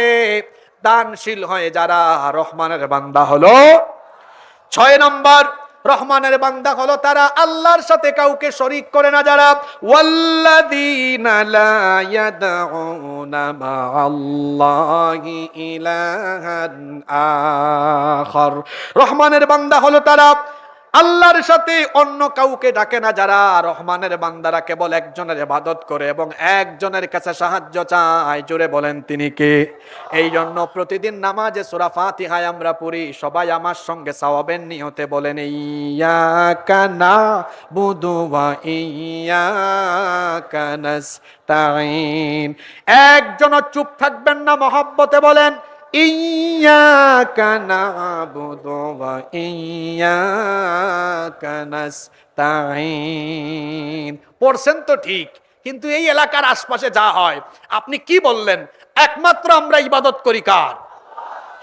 Speaker 1: দানশীল হয়ে যারা রহমানের বান্দা হলো। 6 নম্বর রহমানের বান্দা হলো তারা আল্লাহর সাথে কাউকে শরীক করে না যারা। ওয়াল্লাযীনা লা ইয়াদউনা মা'আল্লাহি ইলাহান আখার। রহমানের বান্দা হলো তারা আল্লাহর সাথে অন্য কাউকে ডাকে না যারা। রহমানের বান্দারা কেবল একজনের ইবাদত করে এবং একজনের কাছে সাহায্য চায়। জোরে বলেন তিনি কে? এই জন্য প্রতিদিন নামাজে সূরা ফাতিহায় আমরা পড়ি, সবাই আমার সঙ্গে সওয়াবের নিয়তে বলেন ইয়াকা নাবুদু ওয়া ইয়াকা নাস্তাঈন। একজন চুপ থাকবেন না, মহব্বতে বলেন ইয়্যাকা না'বুদু ওয়া ইয়্যাকা নাস্তাঈন। পড়ছেন তো ঠিক, কিন্তু এই এলাকার আশপাশে যা হয় আপনি কি বললেন? একমাত্র আমরা ইবাদত করি কার?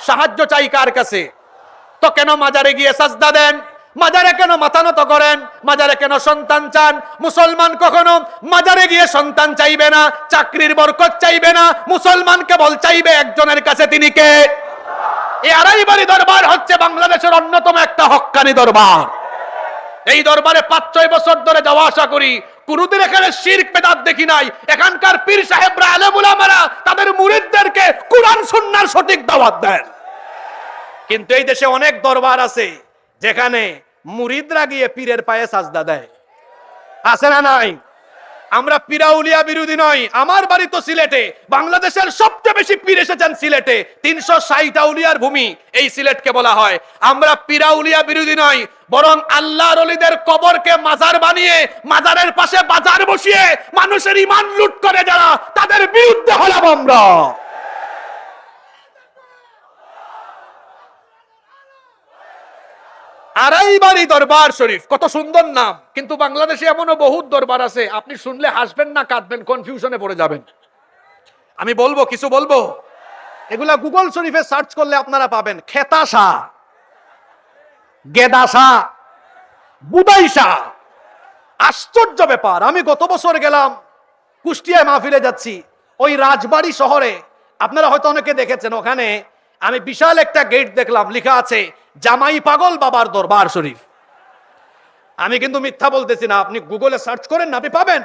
Speaker 1: সাহায্য চাই কার কাছে? তো কেন মাজারে গিয়ে সাজদা দেন? মাজারে কেন মাথা নত করেন? মাজারে কেন সন্তান চান? মুসলমান কখনো মাজারে গিয়ে সন্তান চাইবে না, চাকরির বরকত চাইবে না। মুসলমান কেবল চাইবে একজনের কাছে, তিনি কে? এই আড়াইবাড়ি দরবার হচ্ছে বাংলাদেশের অন্যতম একটা হক্কানি দরবার। এই দরবারে 5-6 বছর ধরে যাওয়া আসা করি, কোনদিন এখানে শিরক বেদাত দেখি নাই। এখানকার পীর সাহেবরা, আলেম উলামারা তাদের মুরিদদেরকে কুরআন সুন্নাহর সঠিক দাওয়াত দেন। কিন্তু এই দেশে অনেক দরবার আছে যেখানে মুরিদরা গিয়ে পীরের পায়ে সাজদা দেয়। আছে না নাই? আমরা পীরাউলিয়া বিরোধী নই। আমার বাড়ি তো সিলেটে, বাংলাদেশের সবচেয়ে বেশি পীর এসেছেন সিলেটে। 360 আউলিয়ার ভূমি এই সিলেটকে বলা হয়। আমরা পীরাউলিয়া বিরোধী নই, বরং আল্লাহর ওলিদের কবরকে মাজার বানিয়ে মাজারের পাশে বাজার বসিয়ে মানুষের ঈমান লুট করে যারা, তাদের বিরুদ্ধে হলাম আমরা। আড়াইবাড়ি দরবার শরীফ, কত সুন্দর নাম, কিন্তু বাংলাদেশে এমনও বহুত দরবার আছে আপনি শুনলে হাসবেন না কাঁদবেন, কনফিউশনে পড়ে যাবেন। আমি বলবো, কিছু বলবো, এগুলা গুগল শরীফে সার্চ করলে আপনারা পাবেন। খেতাশা, গেদাশা, বুদাইশা। আশ্চর্য ব্যাপার। আমি গত বছর গেলাম কুষ্টিয়ায় মাহফিলে যাচ্ছি, ওই রাজবাড়ী শহরে, আপনারা হয়তো অনেকে দেখেছেন, ওখানে আমি বিশাল একটা গেট দেখলাম, লেখা আছে জামাই পাগল বাবার দরবার শরীফ। আমি কিন্তু মিথ্যা বলতেছি না, আপনি গুগলে সার্চ করেন না, আপনি পাবেন।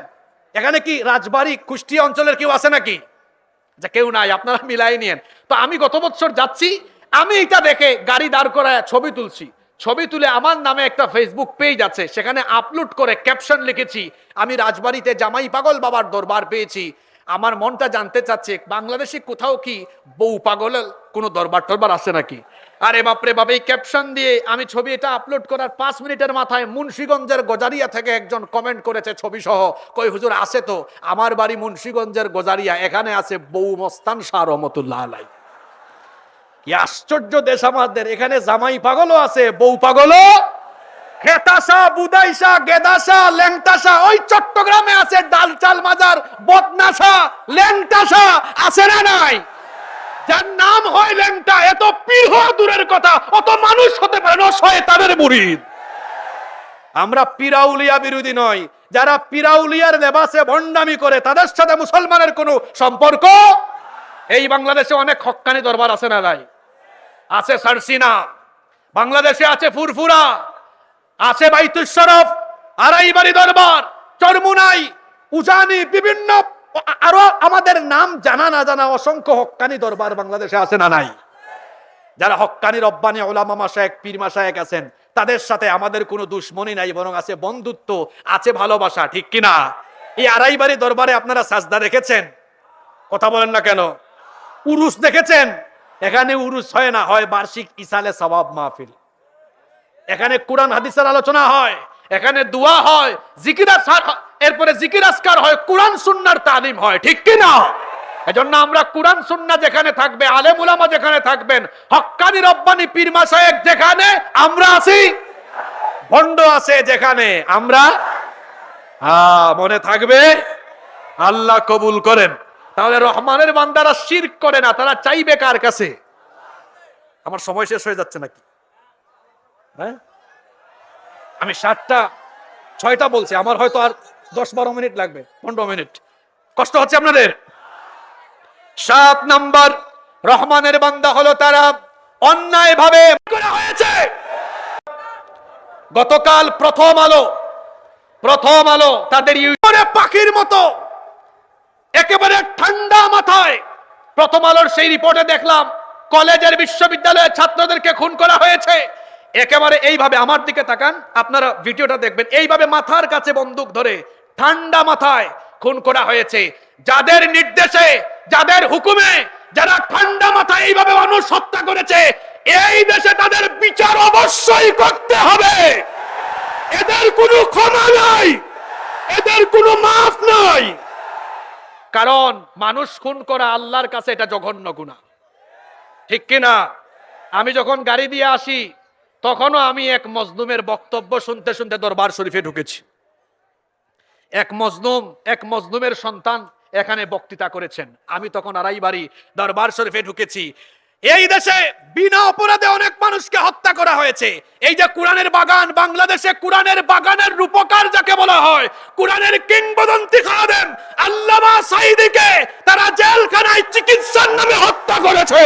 Speaker 1: এখানে কি রাজবাড়ী কুষ্টিয়া অঞ্চলের কেউ আছে নাকি? যে কেউ নাই, আপনারা মিলাই নিয়েন। তো আমি গত বছর যাচ্ছি, আমি এটা দেখে গাড়ি দাঁড় করায় ছবি তুলছি। ছবি তুলে আমার নামে একটা ফেসবুক পেজ আছে, সেখানে আপলোড করে ক্যাপশন লিখেছি আমি রাজবাড়িতে জামাই পাগল বাবার দরবার পেয়েছি। আমার মনটা জানতে চাচ্ছে বাংলাদেশে কোথাও কি বউ পাগলের কোনো দরবার টরবার আছে নাকি? আরে বাপরে বাপ, এই ক্যাপশন দিয়ে আমি ছবি এটা আপলোড করার 5 মিনিটের মাথায় মুন্সিগঞ্জের গজারিয়া থেকে একজন কমেন্ট করেছে ছবি সহ, কই হুজুর আছে তো, আমার বাড়ি মুন্সিগঞ্জের গজারিয়া, এখানে আছে বউ মস্তান শাহ রহমতুল্লাহ আলাই। কি আশ্চর্য দেশ আমাদের, এখানে জামাই পাগলও আছে, বউ পাগলও। খেতাশা, বুদাইশা, গেদাশা, ল্যাংটাশা, ওই চট্টগ্রামে আছে ডালচাল মাজার, বদনাশা, ল্যাংটাশা, আছে না নাই? যার নাম হয় ল্যাংটা, এত পীর হওয়া দূরের কথা, অত মানুষ হতে পারে না, শয়তানের মুরিদ। আমরা পীরাউলিয়া বিরোধী নই, যারা পীরাউলিয়ার লেবাসে ভণ্ডামি করে তাদের সাথে মুসলমানের কোনো সম্পর্ক। এই বাংলাদেশে অনেক হক্কানি দরবার আছে না নাই? আছে সারসিনা, বাংলাদেশে আছে ফুরফুরা, আছে বাইতুল শরফ, আড়াইবাড়ি দরবার, চরমুনাই, উজানি, বিভিন্ন আরো আমাদের নাম জানা না জানা অসংখ্য হক্কানি দরবার বাংলাদেশে আছে না নাই? যারা হক্কানি রব্বানি ওলামা মাশায়েখ পীর মাশায়েখ আছেন, তাদের সাথে আমাদের কোনো দুশ্মনী নাই, বরং আছে বন্ধুত্ব, আছে ভালোবাসা, ঠিক কিনা? এই আড়াইবাড়ি দরবারে আপনারা সাজদা দেখেছেন? কথা বলেন না কেন? উরুস দেখেছেন? এখানে উরুস হয় না, হয় বার্ষিক ইসালে সওয়াব মাহফিল। এখানে কোরআন হাদিসের আলোচনা হয়, এখানে দোয়া হয়, এরপরে জিকির আজকার হয়, কোরআন সুন্নাহর তালিম হয়, ঠিক কিনা? এজন্য আমরা কোরআন সুন্নাহ যেখানে থাকবে, আলেম উলামা যেখানে থাকবেন, হক্কানি রব্বানি পীর মাশায়েখ যেখানে, আমরা আছি। ভণ্ড আছে যেখানে, আমরা মনে থাকবে। আল্লাহ কবুল করেন। তাহলে রহমানের বান্দারা শিরক করে না, তারা চাইবে কার কাছে? আমার সময় শেষ হয়ে যাচ্ছে নাকি? হ্যাঁ, আমি 6টা বলছি, আমার হয়তো আর 10-12 মিনিট লাগবে, 15 মিনিট। কষ্ট হচ্ছে আপনাদের? 7 নাম্বার, রহমানের বান্দা হলো তারা অন্যায় ভাবে করা হয়েছে। গতকাল প্রথম আলো তাদের পাখির মতো একেবারে ঠান্ডা মাথায় প্রথম আলোর সেই রিপোর্টে দেখলাম কলেজের বিশ্ববিদ্যালয়ের ছাত্রদেরকে খুন করা হয়েছে। একেবারে এইভাবে, আমার দিকে তাকান, আপনারা ভিডিওটা দেখবেন, এইভাবে মাথার কাছে বন্দুক ধরে ঠান্ডা মাথায় খুন করা হয়েছে। যাদের নির্দেশে, যাদের হুকুমে, যারা ঠান্ডা মাথায় এইভাবে মানুষ হত্যা করেছে, এই দেশে তাদের বিচার অবশ্যই করতে হবে। এদের কোনো ক্ষমা নাই, এদের কোনো মাফ নাই। কারণ মানুষ খুন করা আল্লাহর কাছে এটা জঘন্য গুনাহ, ঠিক কিনা? আমি যখন গাড়ি দিয়ে আসি, তখনও আমি এক মজলুমের বক্তব্য শুনতে শুনতে দরবার শরীফে ঢুকেছি। এক মজলুমের সন্তান এখানে বক্তৃতা করেছেন, আমি তখন আড়াইবাড়ি দরবার শরীফে ঢুকেছি। এই দেশে বিনা অপরাধে অনেক মানুষকে হত্যা করা হয়েছে। এই যে কোরআনের বাগান, বাংলাদেশে কোরআনের বাগানের রূপকার যাকে বলা হয়, কোরআনের কিংবদন্তি খাদেম আল্লামা সাঈদীকে তারা জেলখানায় চিকিৎসার নামে হত্যা করেছে।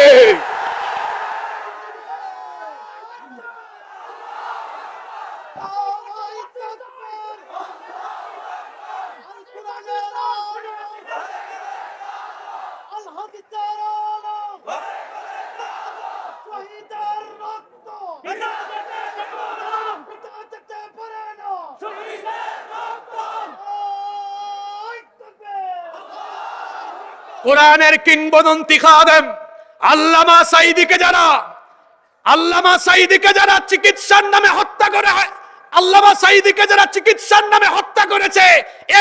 Speaker 1: কোরআনের কিংবদন্তি খাদেম আল্লামা সাঈদীকে যারা চিকিৎসার নামে হত্যা করে, আল্লামা সাঈদীকে যারা চিকিৎসার নামে হত্যা করেছে,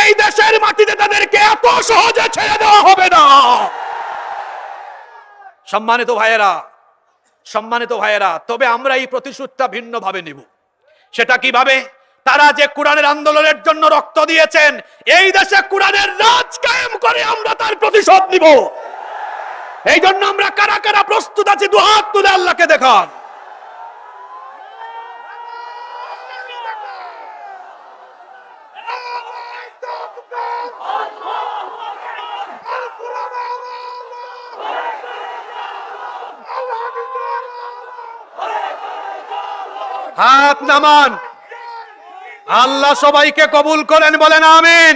Speaker 1: এই দেশের মাটিতে তাদেরকে এত সহজে ছেড়ে দেওয়া হবে না। সম্মানিত ভাইয়েরা, তবে আমরা এই প্রতিশোধটা ভিন্ন ভাবে নিব। সেটা কিভাবে? তারা যে কোরআনের আন্দোলনের জন্য রক্ত দিয়েছেন, এই দেশে কোরআনের রাজ কায়েম করে আমরা তার প্রতিশোধ নিব। এই জন্য আমরা কারা কারা প্রস্তুত আছি, দুহাত তুলে আল্লাহকে দেখান। হাত নামান। আল্লাহ সবাইকে কবুল করেন, বলেন আমিন।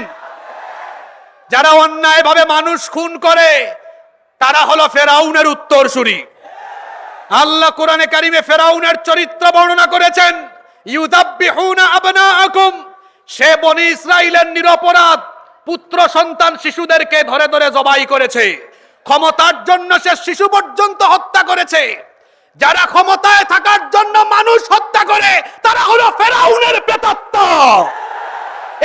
Speaker 1: যারা অন্যায় ভাবে মানুষ খুন করে, তারা হলো ফেরাউনের উত্তরসূরি। আল্লাহ কোরআনে কারিমে ফেরাউনের চরিত্র বর্ণনা করেছেন, ইউযাব্বিহুনা আবনাআকুম, সে বনি ইসরাইলের নিরপরাধ পুত্র সন্তান শিশুদেরকে ধরে ধরে জবাই করেছে। ক্ষমতার জন্য সে শিশু পর্যন্ত হত্যা করেছে। যারা ক্ষমতায় থাকার জন্য মানুষ হত্যা করে, তারা হলো ফেরাউনের প্রেতাত্মা।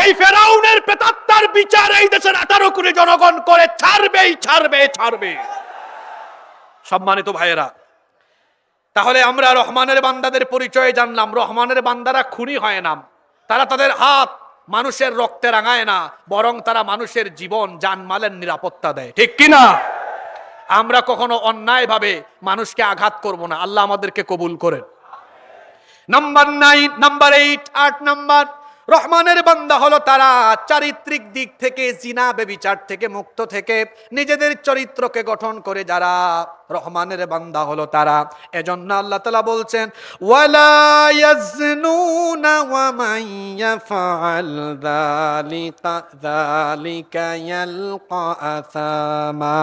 Speaker 1: এই ফেরাউনের প্রেতাত্মার বিচার এই দেশের 18 কোটি জনগণ করে ছাড়বে। সম্মানিত ভাইয়েরা, তাহলে আমরা রহমানের বান্দাদের পরিচয় জানলাম। রহমানের বান্দারা খুনি হয় না, তারা তাদের হাত মানুষের রক্তে রাঙায় না, বরং তারা মানুষের জীবন জানমালের নিরাপত্তা দেয়, ঠিক কিনা? আমরা কখনো অন্যায় ভাবে মানুষকে আঘাত করব না। আল্লাহ আমাদেরকে কবুল করেন। নাম্বার 8 নাম্বার, রহমানের বান্দা হলো তারা চারিত্রিক দিক থেকে জিনা বেবিচার থেকে মুক্ত থেকে নিজেদের চরিত্রকে গঠন করে যারা রহমানের বান্দা হলো তারা। এজন্য আল্লাহ তাআলা বলছেন ওয়ালা ইয়াজনুনা ওয়া মান ইয়াফআল যালিকা ইয়ালকা আসামা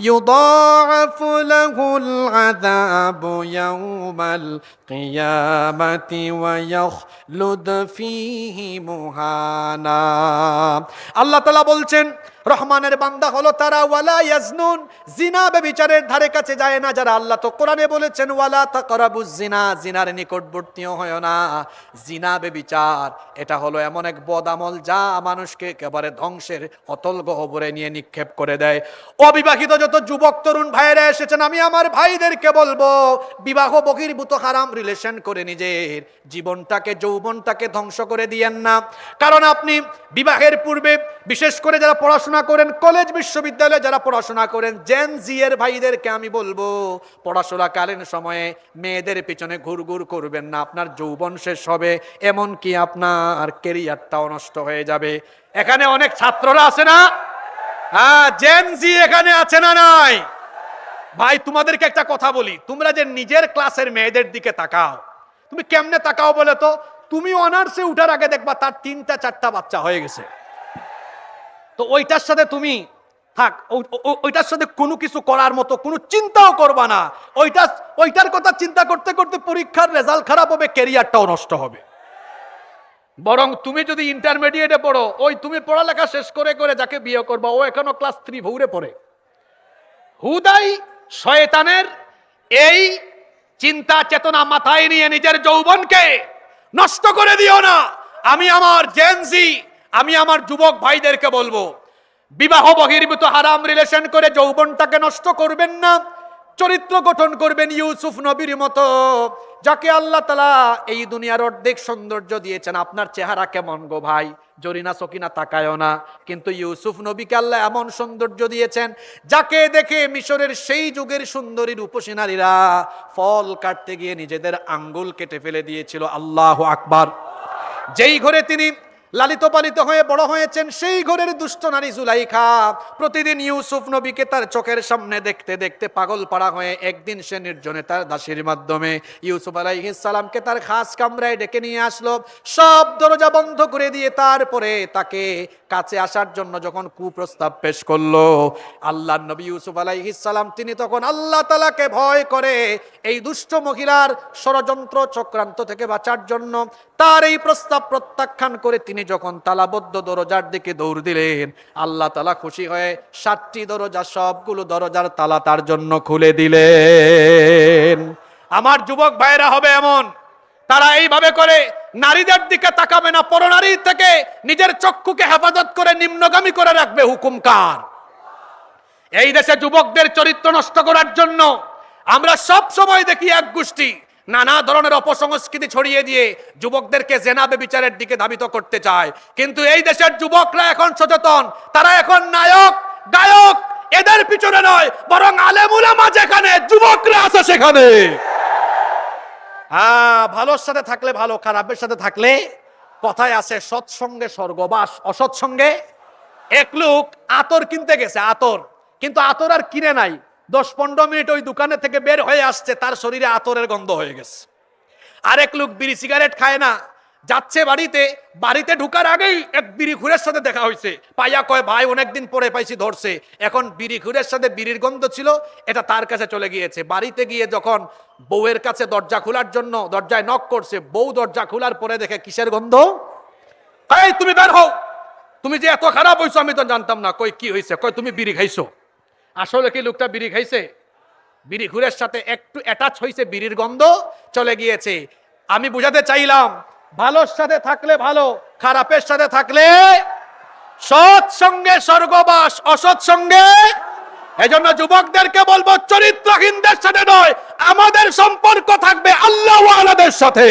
Speaker 1: ইউদাআফু লাহুল আযাবু ইয়াওমাল কিয়ামাতি ওয়া ইয়াখলুদ ফীহি মুহানা। আল্লাহ তাআলা বলছেন রহমানের বান্দা হলো তারা ওয়ালা ইয়াজনুন, জিনা ব্যভিচারের ধারে কাছে যায় না যারা। আল্লাহ তো কোরআনে বলেছেন ওয়ালা তাকরাবুজ জিনা, জিনার নিকটবর্তীও হয় না। জিনা ব্যভিচার এটা হলো এমন এক বদ আমল যা মানুষকে একেবারে ধ্বংসের অতল গহ্বরে নিয়ে নিক্ষেপ করে দেয়। অবিবাহিত যত যুবক তরুণ ভাইয়েরা এসেছেন, আমি আমার ভাইদেরকে বলবো বিবাহ বহির্ভূত হারাম রিলেশন করে নিজের জীবনটাকে যৌবনটাকে ধ্বংস করে দিয়েন না। কারণ আপনি বিবাহের পূর্বে বিশেষ করে যারা পড়াশোনা করেন, কলেজ বিশ্ববিদ্যালয়ে যারা পড়াশোনা করেন, জেন জি এর ভাইদেরকে আমি বলবো পড়াশোনাকালীন সময়ে মেয়েদের পিছনে ঘুরঘুর করবেন না। আপনার যৌবন শেষ হবে, এমনকি আপনার ক্যারিয়ারটাও নষ্ট হয়ে যাবে। এখানে অনেক ছাত্ররা আছে না? হ্যাঁ, জেন জি এখানে আছে না নাই? ভাই তোমাদেরকে একটা কথা বলি, তোমরা যে নিজের ক্লাসের মেয়েদের দিকে তাকাও, তুমি কেমনে তাকাও বলে তো? তুমি অনার্সে উঠার আগে দেখবা তার 3টা 4টা বাচ্চা হয়ে গেছে। তো ওইটার সাথে তুমি থাক, ওইটার সাথে কোনো কিছু করার মতো কোনো চিন্তাও করবা না। ওইটার কথা চিন্তা করতে করতে পরীক্ষার রেজাল্ট খারাপ হবে, ক্যারিয়ারটাও নষ্ট হবে। বরং তুমি যদি ইন্টারমিডিয়েটে পড়ো, ওই তুমি পড়ালেখা শেষ করে করে যাকে বিয়ে করবা ও এখনো ক্লাস 3 ভৌরে পড়ে। হুদাই শয়তানের এই চিন্তা চেতনা মাথায় নিয়ে নিজের যৌবনকে নষ্ট করে দিও না। আমি আমার জেনজি, আমি আমার যুবক ভাইদেরকে বলবো বিবাহ বহির্ভূত হারাম রিলেশন করে যৌবনটাকে নষ্ট করবেন না। চরিত্র গঠন করবেন ইউসুফ নবীর মতো, যাকে আল্লাহ তাআলা এই দুনিয়ার অর্ধেক সৌন্দর্য দিয়েছেন। আপনার চেহারা কেমন গো ভাই? জরিনা সকিনা তাকায়ও না, কিন্তু ইউসুফ নবীকে আল্লাহ এমন সৌন্দর্য দিয়েছেন যাকে দেখে মিশরের সেই যুগের সুন্দরী রূপসী নারীরা ফল কাটতে গিয়ে নিজেদের আঙ্গুল কেটে ফেলে দিয়েছিল। আল্লাহু আকবার। যেই ঘরে তিনি লালিত পালিত হয়ে বড় হয়েছেন, সেই ঘরের দুষ্ট নারী জুলাইখা প্রতিদিন ইউসুফ নবীকে তার চোখের সামনে দেখতে দেখতে পাগল পাড়া হয়ে একদিন সে নির্জনে তার দাসীর মাধ্যমে ইউসুফ আলাইহিস সালামকে তার খাস কামরায় ডেকে নিয়ে আসলো। সব দরজা বন্ধ করে দিয়ে তারপরে তাকে কাছে আসার জন্য যখন কুপ্রস্তাব পেশ করলো, আল্লাহর নবী ইউসুফ আলাইহিস সালাম তিনি তখন আল্লাহ তাআলাকে ভয় করে এই দুষ্ট মহিলার ষড়যন্ত্র চক্রান্ত থেকে বাঁচার জন্য তার এই প্রস্তাব প্রত্যাখ্যান করে তিনি যখন তালাবদ্ধ দরজার দিকে দৌড় দিলেন, আল্লাহ তাআলা খুশি হয়ে 7টি দরজা, সবগুলো দরজার তালা তার জন্য খুলে দিলেন। আমার যুবক ভাইরা হবে এমন, তারা এইভাবে করে নারীদের দিকে তাকাবে না, পরনারী থেকে নিজের চক্ষুকে হেফাজত করে নিম্নগামী করে রাখবে। হুকুম কার? এই দেশে যুবকদের চরিত্র নষ্ট করার জন্য আমরা সব সময় দেখি এক গোষ্ঠী নানা ধরনের অপসংস্কৃতি ছড়িয়ে দিয়ে যুবকদেরকে জেনা ব্যভিচারের দিকে ধাবিত করতে চায়। কিন্তু এই দেশের যুবকরা এখন সচেতন, তারা এখন নায়ক গায়ক এদের পিছনে নয়, বরং আলেম উলামা যেখানে যুবকরা আছে সেখানে। হ্যাঁ, ভালোর সাথে থাকলে ভালো, খারাপের সাথে থাকলে, কথায় আছে সৎসঙ্গে স্বর্গবাস, অসৎসঙ্গে। এক লোক আতর কিনতে গেছে, আতর, কিন্তু আতর আর কিনে নাই। 10-15 মিনিট ওই দোকানে থেকে বের হয়ে আসছে, তার শরীরে আতরের গন্ধ হয়ে গেছে। আরেক লোক বিড়ি সিগারেট খায় না, যাচ্ছে বাড়িতে ঢুকার আগেই এক বিড়ি খুরের সাথে দেখা হয়েছে। পাইয়া কয়, ভাই অনেকদিন পরে পাইছি, ধরছে। এখন বিড়ি খুরের সাথে বিড়ির গন্ধ ছিল, এটা তার কাছে চলে গিয়েছে। বাড়িতে গিয়ে যখন বউয়ের কাছে দরজা খোলার জন্য দরজায় নক করছে, বউ দরজা খোলার পরে দেখে কিসের গন্ধ? কই তুমি বের হও, তুমি যে এত খারাপ হইছো আমি তো জানতাম না। কই কি হয়েছে? কই তুমি বিড়ি খাইছো। আসলে কি লোকটা বিড়ি খাইছে? বিড়ি খুরের সাথে একটু অ্যাটাচ হয়েছে, বিড়ির গন্ধ চলে গিয়েছে। আমি বুঝাতে চাইলাম, ভালোর সাথে থাকলে ভালো, খারাপের সাথে থাকলে সৎ সঙ্গে স্বর্গবাস, অসৎ সঙ্গে। এজন্য যুবকদেরকে বলবো চরিত্রহীনদের সাথে নয়, আমাদের সম্পর্ক থাকবে আল্লাহ ওয়ালাদের সাথে।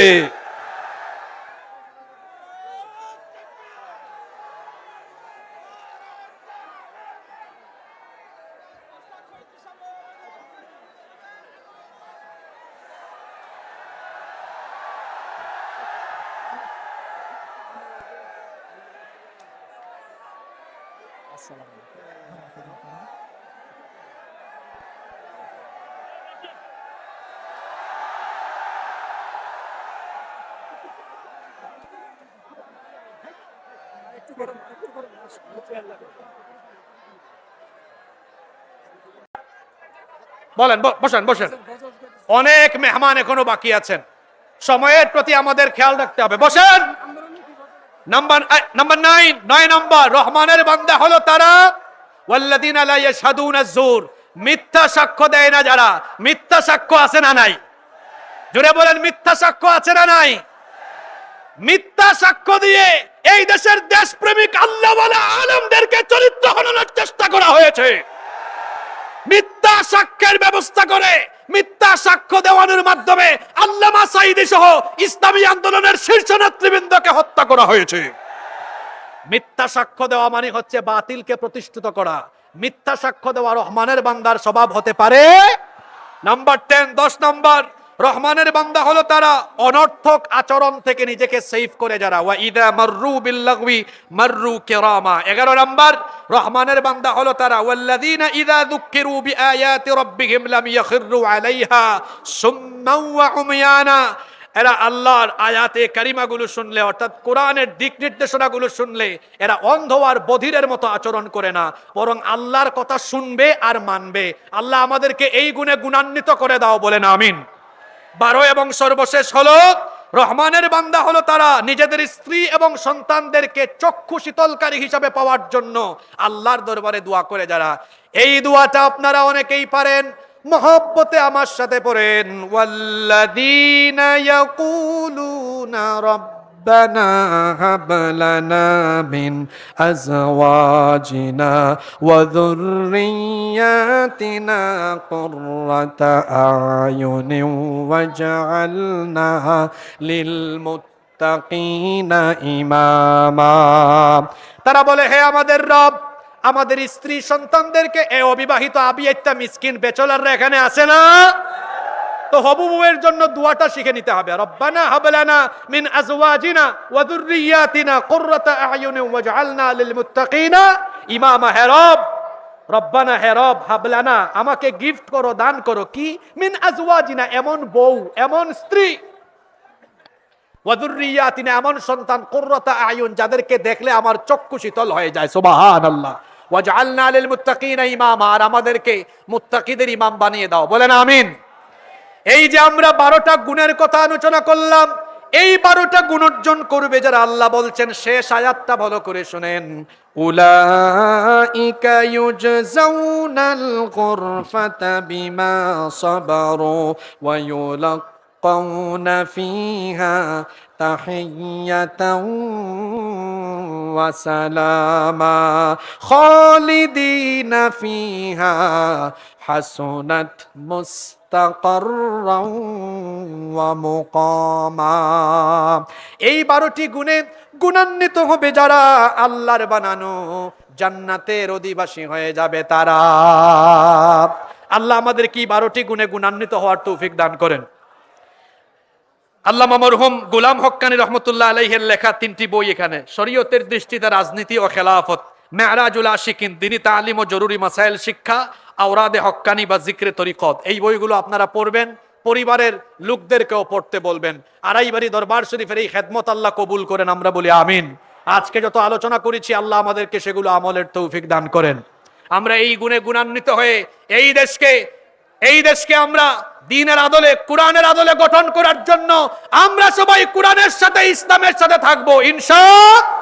Speaker 1: বলেন, বসেন বসেন, অনেক মেহমান এখনো বাকি আছেন, সময়ের প্রতি আমাদের খেয়াল রাখতে হবে। বসেন। নাম্বার 9 নম্বর, রহমানের বান্দা হলো তারা ওয়াল্লাযীনা লা ইয়াশহাদুনা আয-যুর, মিথ্যা সাক্ষ্য দেয় না যারা। মিথ্যা সাক্ষ্য আছে না নাই? জোরে বলেন, মিথ্যা সাক্ষ্য আছে না নাই? মিথ্যা সাক্ষ্য দিয়ে এই দেশের দেশপ্রেমিক আল্লাহওয়ালা আলেমদেরকে চরিত্র হননের চেষ্টা করা হয়েছে। মিথ্যা সাক্ষ্যের ব্যবস্থা করে মিথ্যা সাক্ষ্য দেওয়ানোর মাধ্যমে আল্লামা সাঈদী সহ ইসলামী আন্দোলনের শীর্ষ নেতৃবৃন্দকে হত্যা করা হয়েছে। মিথ্যা সাক্ষ্য দেওয়া মানে হচ্ছে বাতিলকে প্রতিষ্ঠিত করা। মিথ্যা সাক্ষ্য দেওয়া রহমানের বান্দার স্বভাব হতে পারে। নাম্বার 10 নম্বর, রহমানের বান্দা হলো তারা অনর্থক আচরণ থেকে নিজেকে সেভ করে যারা। ওয়া ইযা মাররু বিল্লাগwi মাররু কিরামা। 11 নম্বর, রহমানের বান্দা হলো তারা ওয়াল্লাযীনা ইযা যুক্কিরু বিআয়াতি রাব্বিহিম লাম ইয়াখিরু আলাইহা সুম্মান ওয়া উময়ানা। এরা আল্লাহর আয়াতে কারিমাগুলো শুনলে, অর্থাৎ কোরআনের দিক নির্দেশনাগুলো শুনলে এরা অন্ধ আর বধিরের মতো আচরণ করে না, বরং আল্লাহর কথা শুনবে আর মানবে। আল্লাহ আমাদেরকে এই গুণে গুণান্বিত করে দাও, বলেন আমিন। 12 এবং সর্বশেষ হলো, রহমানের বান্দা হলো তারা নিজেদের স্ত্রী এবং সন্তানদেরকে চক্ষু শীতলকারী হিসাবে পাওয়ার জন্য আল্লাহর দরবারে দোয়া করে যারা। এই দোয়াটা আপনারা অনেকেই পারেন, মহব্বতে আমার সাথে পড়েন। ওয়াল্লাযীনা ইয়াকুলুনা রাব্বানা হাব লানা মিন আযওয়াজিনা ওয়া যুররিয়্যাতিনা কুররাতা আয়ুনিন ওয়াজআলনা লিল মুত্তাকিনা ইমামা। তারা বলে, হে আমাদের রব, আমাদের স্ত্রী সন্তানদেরকে, এ অবিবাহিত আবিয়াত্তা মিসকিন বেচলাররা এখানে আছে না? তো হবু বউয়ের জন্য দোয়াটা শিখে নিতে হবে। রব্বানা হাব লানা মিন আজওয়াজিনা ওয়া যুররিয়্যাতিনা কুররাতা আয়ুনিন ওয়াজআলনা লিল মুত্তাকিনা ইমামা। হে রব, রব্বানা, হে রব, হাব লানা, আমাকে গিফট করো, দান করো, কি? মিন আজওয়াজিনা, এমন বউ, এমন স্ত্রী, ওয়া যুররিয়্যাতিনা, এমন সন্তান, কুররাতা আয়ুন, যাদেরকে দেখলে আমার চক্ষু শীতল হয়ে যায়। সুবহানাল্লাহ। ওয়াজআলনা লিল মুত্তাকিনা ইমামা, আর আমাদেরকে মুত্তাকিদের ইমাম বানিয়ে দাও, বলেন আমিন। এই যে আমরা 12টা গুণের কথা আলোচনা করলাম, এই 12টা গুণ অর্জন করবে যারা, আল্লাহ বলছেন শেষ আয়াতটা ভালো করে শুনেন। উলাইকা ইউজজাউনাল গুরফাতা বিমা সাবারু ওয়া ইউলাক্কাউনা ফিহা তাহিয়াতাও ওয়া সালামা খালিদিনা ফিহা হাসুনাত মুস্তাকাররাও ওয়া মুকামা। এই 12টি গুণে গুণান্বিত হবে যারা, আল্লাহর বানানো জান্নাতের অধিবাসী হয়ে যাবে তারা। আল্লাহ আমাদের কি 12টি গুণে গুণান্বিত হওয়ার তৌফিক দান করেন। আল্লামা মরহুম গোলাম হক্কানী রহমতুল্লাহ আলাইহির লেখা 3টি বই এখানে, শরীয়তের দৃষ্টিতে রাজনীতি ও খেলাফত, মেরাজুল আশিকিন, দ্বীনি তালিম ও জরুরি মাসাইল শিক্ষা, আওরাদে হক্কানি বা জিক্রে তরিকত। এই বইগুলো আপনারা পড়বেন, পরিবারের লোকদেরকেও পড়তে বলবেন। আড়াইবাড়ি দরবার শরীফের এই খেদমত আল্লাহ কবুল করেন, আমরা বলি আমিন। আজকে যত আলোচনা করেছি, আল্লাহ আমাদেরকে সেগুলো আমলের তৌফিক দান করেন। আমরা এই গুণে গুণান্বিত হয়ে এই দেশকে আমরা দ্বীনের আদলে, কোরআনের আদলে গঠন করার জন্য আমরা সবাই কোরআনের সাথে, ইসলামের সাথে থাকবো ইনশাআল্লাহ।